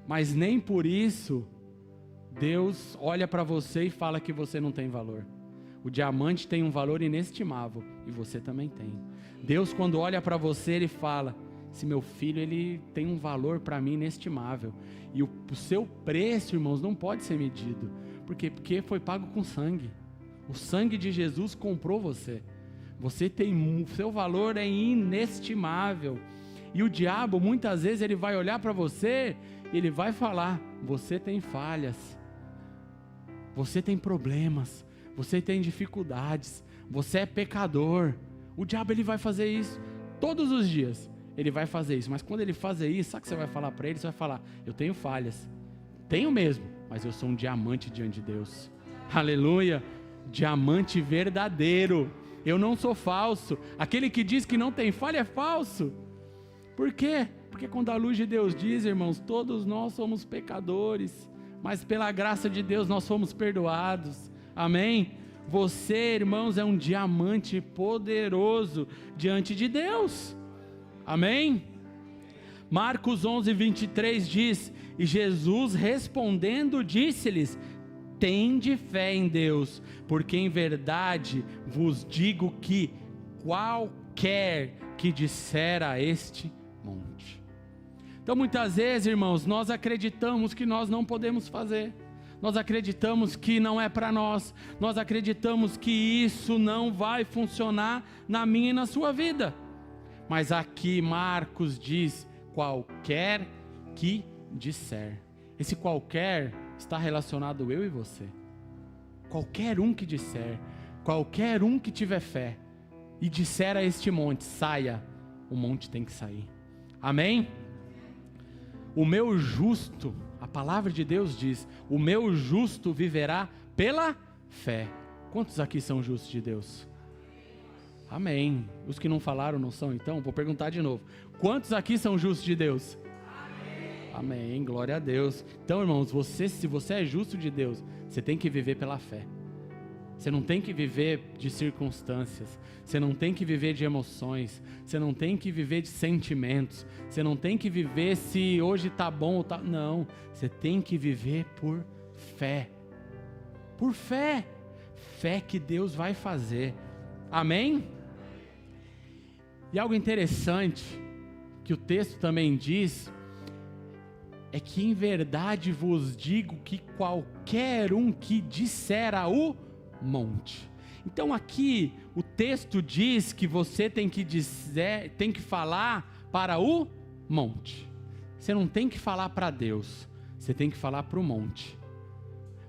Mas nem por isso Deus olha para você e fala que você não tem valor. O diamante tem um valor inestimável e você também tem. Deus, quando olha para você, Ele fala: esse meu filho, ele tem um valor para mim inestimável. E o seu preço, irmãos, não pode ser medido. Por quê? Porque foi pago com sangue. O sangue de Jesus comprou você. Você tem, o seu valor é inestimável. E o diabo, muitas vezes, ele vai olhar para você e ele vai falar: você tem falhas, você tem problemas, você tem dificuldades, você é pecador. O diabo, ele vai fazer isso todos os dias. Ele vai fazer isso, mas quando ele fazer isso, sabe o que você vai falar para ele? Você vai falar: eu tenho falhas, tenho mesmo, mas eu sou um diamante diante de Deus. Aleluia, diamante verdadeiro. Eu não sou falso. Aquele que diz que não tem falha é falso. Por quê? Porque quando a luz de Deus diz, irmãos, todos nós somos pecadores, mas pela graça de Deus nós fomos perdoados. Amém? Você, irmãos, é um diamante poderoso diante de Deus. Amém? Marcos 11:23 diz: e Jesus respondendo disse-lhes: tende fé em Deus, porque em verdade vos digo que qualquer que disser a este monte. Então muitas vezes, irmãos, nós acreditamos que nós não podemos fazer. Nós acreditamos que não é para nós. Nós acreditamos que isso não vai funcionar na minha e na sua vida. Mas aqui Marcos diz: qualquer que disser. Esse qualquer está relacionado eu e você. Qualquer um que disser, qualquer um que tiver fé e disser a este monte: saia, o monte tem que sair. Amém? O meu justo, a palavra de Deus diz: o meu justo viverá pela fé. Quantos aqui são justos de Deus? Amém. Os que não falaram não são, então? Vou perguntar de novo. Quantos aqui são justos de Deus? Amém. Amém, glória a Deus. Então, irmãos, se você é justo de Deus, você tem que viver pela fé. Você não tem que viver de circunstâncias. Você não tem que viver de emoções. Você não tem que viver de sentimentos. Você não tem que viver se hoje está bom ou está... Não, você tem que viver por fé. Por fé. Fé que Deus vai fazer. Amém? E algo interessante que o texto também diz é que em verdade vos digo que qualquer um que disser ao monte. Então aqui o texto diz que você tem que dizer, tem que falar para o monte. Você não tem que falar para Deus, você tem que falar para o monte.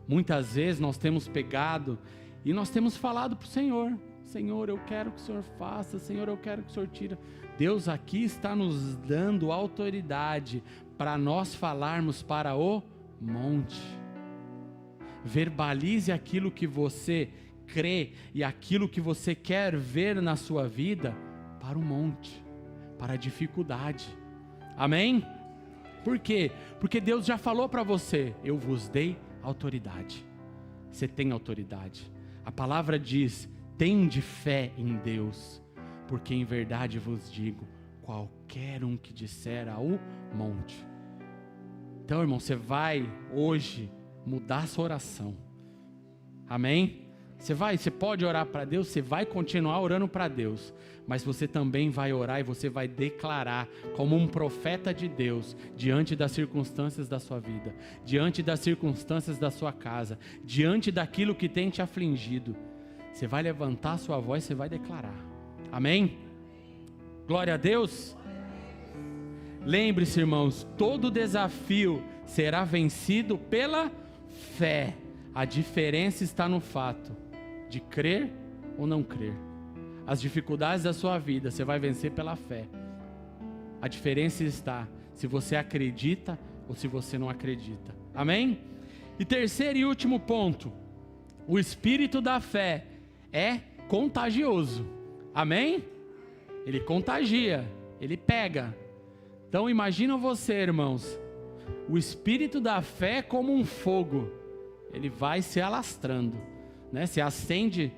Muitas vezes nós temos pegado e nós temos falado para o Senhor: Senhor, eu quero que o Senhor faça, Senhor, eu quero que o Senhor tire. Deus aqui está nos dando autoridade para nós falarmos para o monte. Verbalize aquilo que você crê e aquilo que você quer ver na sua vida para o monte, para a dificuldade. Amém? Por quê? Porque Deus já falou para você: eu vos dei autoridade. Você tem autoridade. A palavra diz: tende fé em Deus, porque em verdade vos digo, qualquer um que disser ao monte. Então, irmão, você vai hoje mudar sua oração. Amém? Você pode orar para Deus, você vai continuar orando para Deus, mas você também vai orar e você vai declarar como um profeta de Deus diante das circunstâncias da sua vida, diante das circunstâncias da sua casa, diante daquilo que tem te afligido. Você vai levantar sua voz, você vai declarar. Amém? Glória a Deus. Lembre-se, irmãos, todo desafio será vencido pela fé. A diferença está no fato de crer ou não crer. As dificuldades da sua vida você vai vencer pela fé. A diferença está se você acredita ou se você não acredita. Amém? E terceiro e último ponto: o espírito da fé é contagioso. Amém? Ele contagia, ele pega. Então imagina você, irmãos, o espírito da fé é como um fogo. Ele vai se alastrando. né? Você acende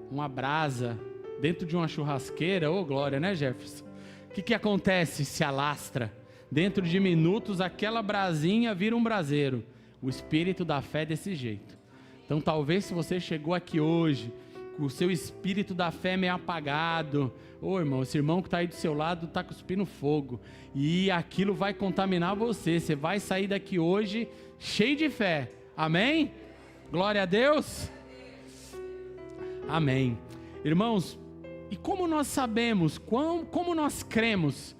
uma brasa dentro de uma churrasqueira, ô glória, né, Jefferson? O que acontece? Se alastra. Dentro de minutos, aquela brasinha vira um braseiro. O espírito da fé é desse jeito. Então, talvez se você chegou aqui hoje, com o seu espírito da fé meio apagado, ô irmão, esse irmão que está aí do seu lado está cuspindo fogo, e aquilo vai contaminar você. Você vai sair daqui hoje cheio de fé. Amém? Glória a Deus. Amém. Irmãos, e como nós sabemos, como nós cremos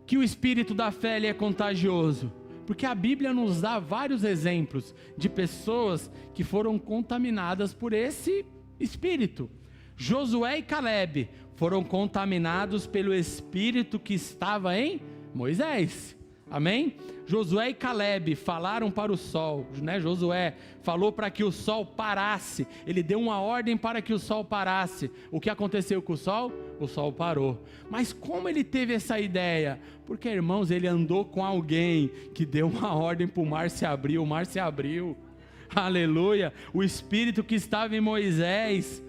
que o espírito da fé ele é contagioso? Porque a Bíblia nos dá vários exemplos de pessoas que foram contaminadas por esse espírito. Josué e Calebe foram contaminados pelo espírito que estava em Moisés. Amém? Josué e Calebe falaram para o sol, né? Josué falou para que o sol parasse. Ele deu uma ordem para que o sol parasse. O que aconteceu com o sol? O sol parou. Mas como ele teve essa ideia? Porque, irmãos, ele andou com alguém que deu uma ordem para o mar se abrir. O mar se abriu. Aleluia. O espírito que estava em Moisés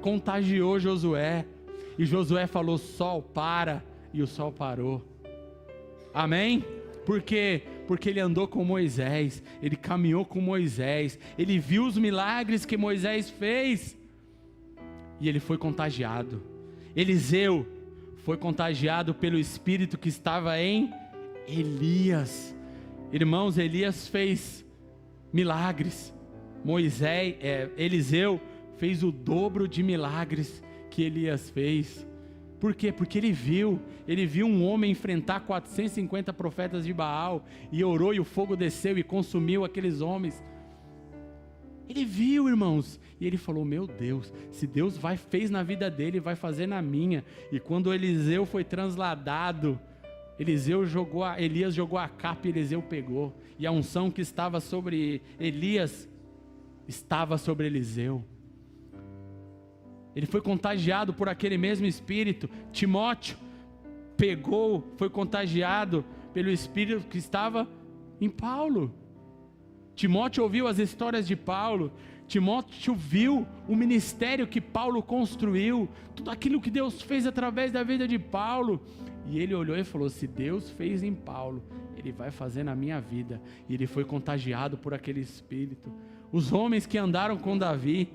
contagiou Josué. E Josué falou: sol, para. E o sol parou. Amém? Por quê? Porque ele andou com Moisés, ele caminhou com Moisés, ele viu os milagres que Moisés fez, e ele foi contagiado. Eliseu foi contagiado pelo espírito que estava em Elias. Irmãos, Elias fez milagres. Eliseu fez o dobro de milagres que Elias fez. Por quê? Porque ele viu um homem enfrentar 450 profetas de Baal, e orou, e o fogo desceu e consumiu aqueles homens. Ele viu, irmãos, e ele falou: meu Deus, se Deus fez na vida dele, vai fazer na minha. E quando Eliseu foi transladado, Elias jogou a capa e Eliseu pegou, e a unção que estava sobre Elias estava sobre Eliseu. Ele foi contagiado por aquele mesmo espírito. Timóteo foi contagiado pelo espírito que estava em Paulo. Timóteo ouviu as histórias de Paulo. Timóteo viu o ministério que Paulo construiu, tudo aquilo que Deus fez através da vida de Paulo. E ele olhou e falou: se Deus fez em Paulo, Ele vai fazer na minha vida. E ele foi contagiado por aquele espírito. Os homens que andaram com Davi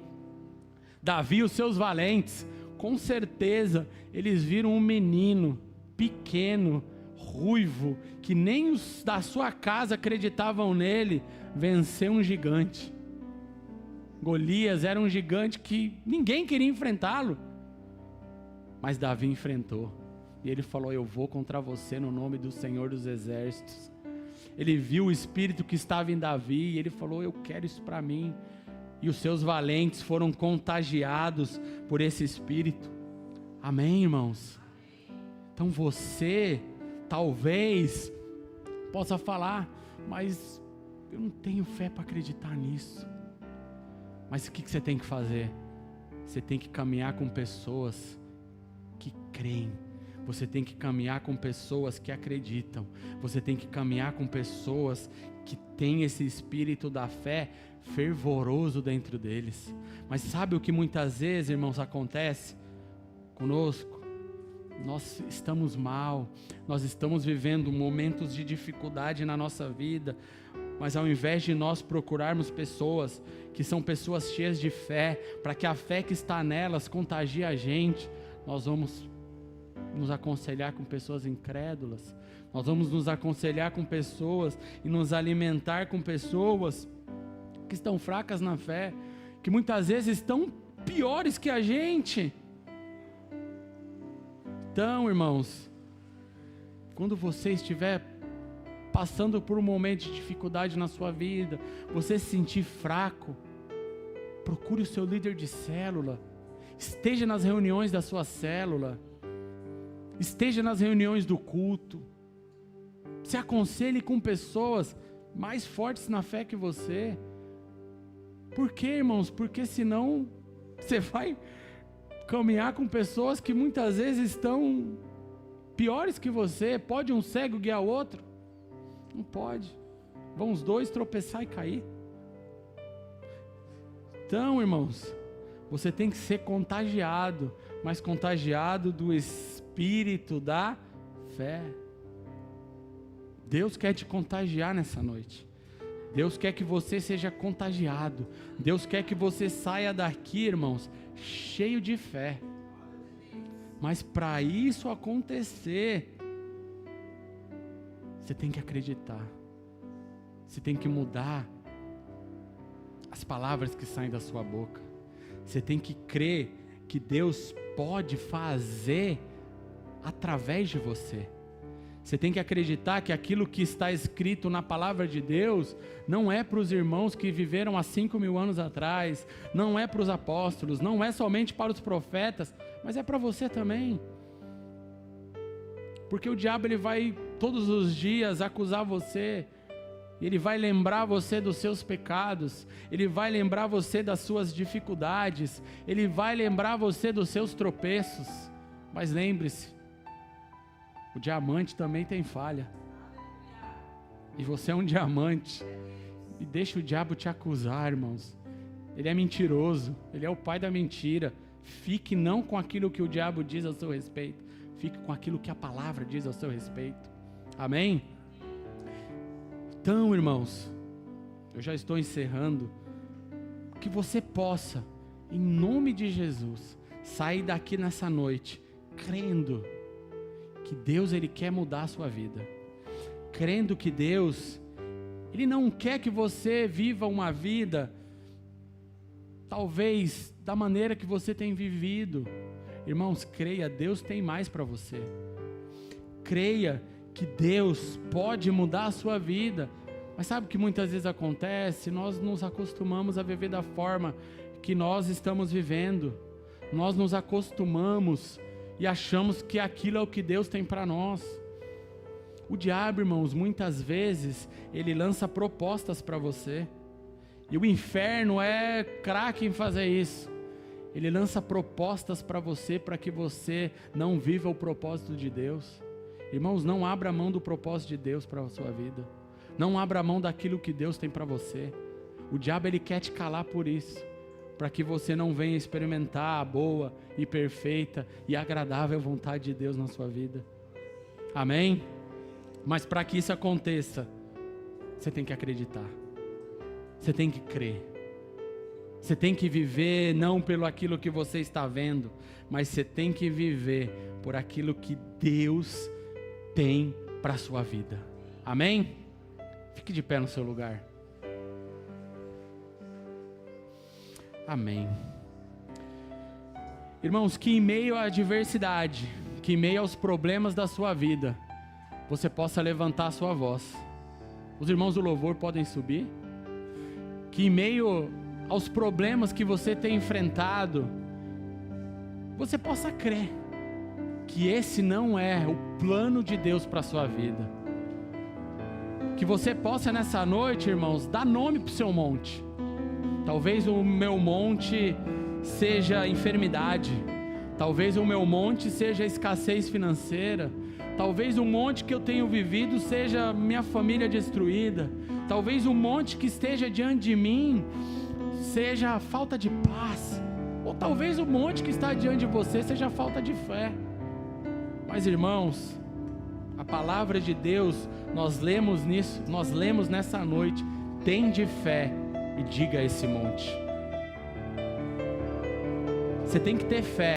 e os seus valentes, com certeza eles viram um menino pequeno, ruivo, que nem os da sua casa acreditavam nele, vencer um gigante. Golias era um gigante que ninguém queria enfrentá-lo, mas Davi enfrentou, e ele falou: eu vou contra você no nome do Senhor dos Exércitos. Ele viu o espírito que estava em Davi, e ele falou: eu quero isso para mim. E os seus valentes foram contagiados por esse espírito. Amém, irmãos? Então você talvez possa falar: mas eu não tenho fé para acreditar nisso. Mas o que você tem que fazer? Você tem que caminhar com pessoas que creem. Você tem que caminhar com pessoas que acreditam. Você tem que caminhar com pessoas que têm esse espírito da fé fervoroso dentro deles. Mas sabe o que muitas vezes, irmãos, acontece conosco? Nós estamos mal, nós estamos vivendo momentos de dificuldade na nossa vida, mas ao invés de nós procurarmos pessoas que são pessoas cheias de fé, para que a fé que está nelas contagie a gente, nós vamos nos aconselhar com pessoas incrédulas, nós vamos nos aconselhar com pessoas e nos alimentar com pessoas que estão fracas na fé, que muitas vezes estão piores que a gente. Então, irmãos, quando você estiver passando por um momento de dificuldade na sua vida, você se sentir fraco, procure o seu líder de célula, esteja nas reuniões da sua célula, esteja nas reuniões do culto, se aconselhe com pessoas mais fortes na fé que você. Por quê, irmãos? Porque senão você vai caminhar com pessoas que muitas vezes estão piores que você. Pode um cego guiar o outro? Não pode. Vão os dois tropeçar e cair. Então, irmãos, você tem que ser contagiado, mas contagiado do espírito da fé. Deus quer te contagiar nessa noite. Deus quer que você seja contagiado. Deus quer que você saia daqui, irmãos, cheio de fé. Mas para isso acontecer, você tem que acreditar. Você tem que mudar as palavras que saem da sua boca. Você tem que crer que Deus pode fazer através de você. Você tem que acreditar que aquilo que está escrito na palavra de Deus não é para os irmãos que viveram há 5.000 anos atrás, não é para os apóstolos, não é somente para os profetas, mas é para você também. Porque o diabo ele vai todos os dias acusar você, ele vai lembrar você dos seus pecados, ele vai lembrar você das suas dificuldades, ele vai lembrar você dos seus tropeços. Mas lembre-se, o diamante também tem falha. E você é um diamante. E deixa o diabo te acusar, irmãos. Ele é mentiroso, ele é o pai da mentira. Fique não com aquilo que o diabo diz ao seu respeito, fique com aquilo que a palavra diz ao seu respeito. Amém? Então, irmãos, eu já estou encerrando. Que você possa, em nome de Jesus, sair daqui nessa noite crendo que Deus ele quer mudar a sua vida, crendo que Deus ele não quer que você viva uma vida talvez da maneira que você tem vivido. Irmãos, creia, Deus tem mais para você. Creia que Deus pode mudar a sua vida. Mas sabe o que muitas vezes acontece? Nós nos acostumamos a viver da forma que nós estamos vivendo. Nós nos acostumamos e achamos que aquilo é o que Deus tem para nós. O diabo, irmãos, muitas vezes ele lança propostas para você. E o inferno é craque em fazer isso. Ele lança propostas para você, para que você não viva o propósito de Deus. Irmãos, não abra mão do propósito de Deus para a sua vida. Não abra mão daquilo que Deus tem para você. O diabo ele quer te calar por isso, para que você não venha experimentar a boa e perfeita e agradável vontade de Deus na sua vida. Amém? Mas para que isso aconteça, você tem que acreditar. Você tem que crer. Você tem que viver não pelo aquilo que você está vendo, mas você tem que viver por aquilo que Deus tem para a sua vida. Amém? Fique de pé no seu lugar. Amém. Irmãos, que em meio à adversidade, que em meio aos problemas da sua vida, você possa levantar a sua voz. Os irmãos do louvor podem subir. Que em meio aos problemas que você tem enfrentado, você possa crer que esse não é o plano de Deus para a sua vida. Que você possa nessa noite, irmãos, dar nome para o seu monte. Talvez o meu monte seja enfermidade. Talvez o meu monte seja escassez financeira. Talvez o monte que eu tenho vivido seja minha família destruída. Talvez o monte que esteja diante de mim seja a falta de paz. Ou talvez o monte que está diante de você seja a falta de fé. Mas, irmãos, a palavra de Deus, nós lemos nessa noite: tende fé e diga a esse monte. Você tem que ter fé.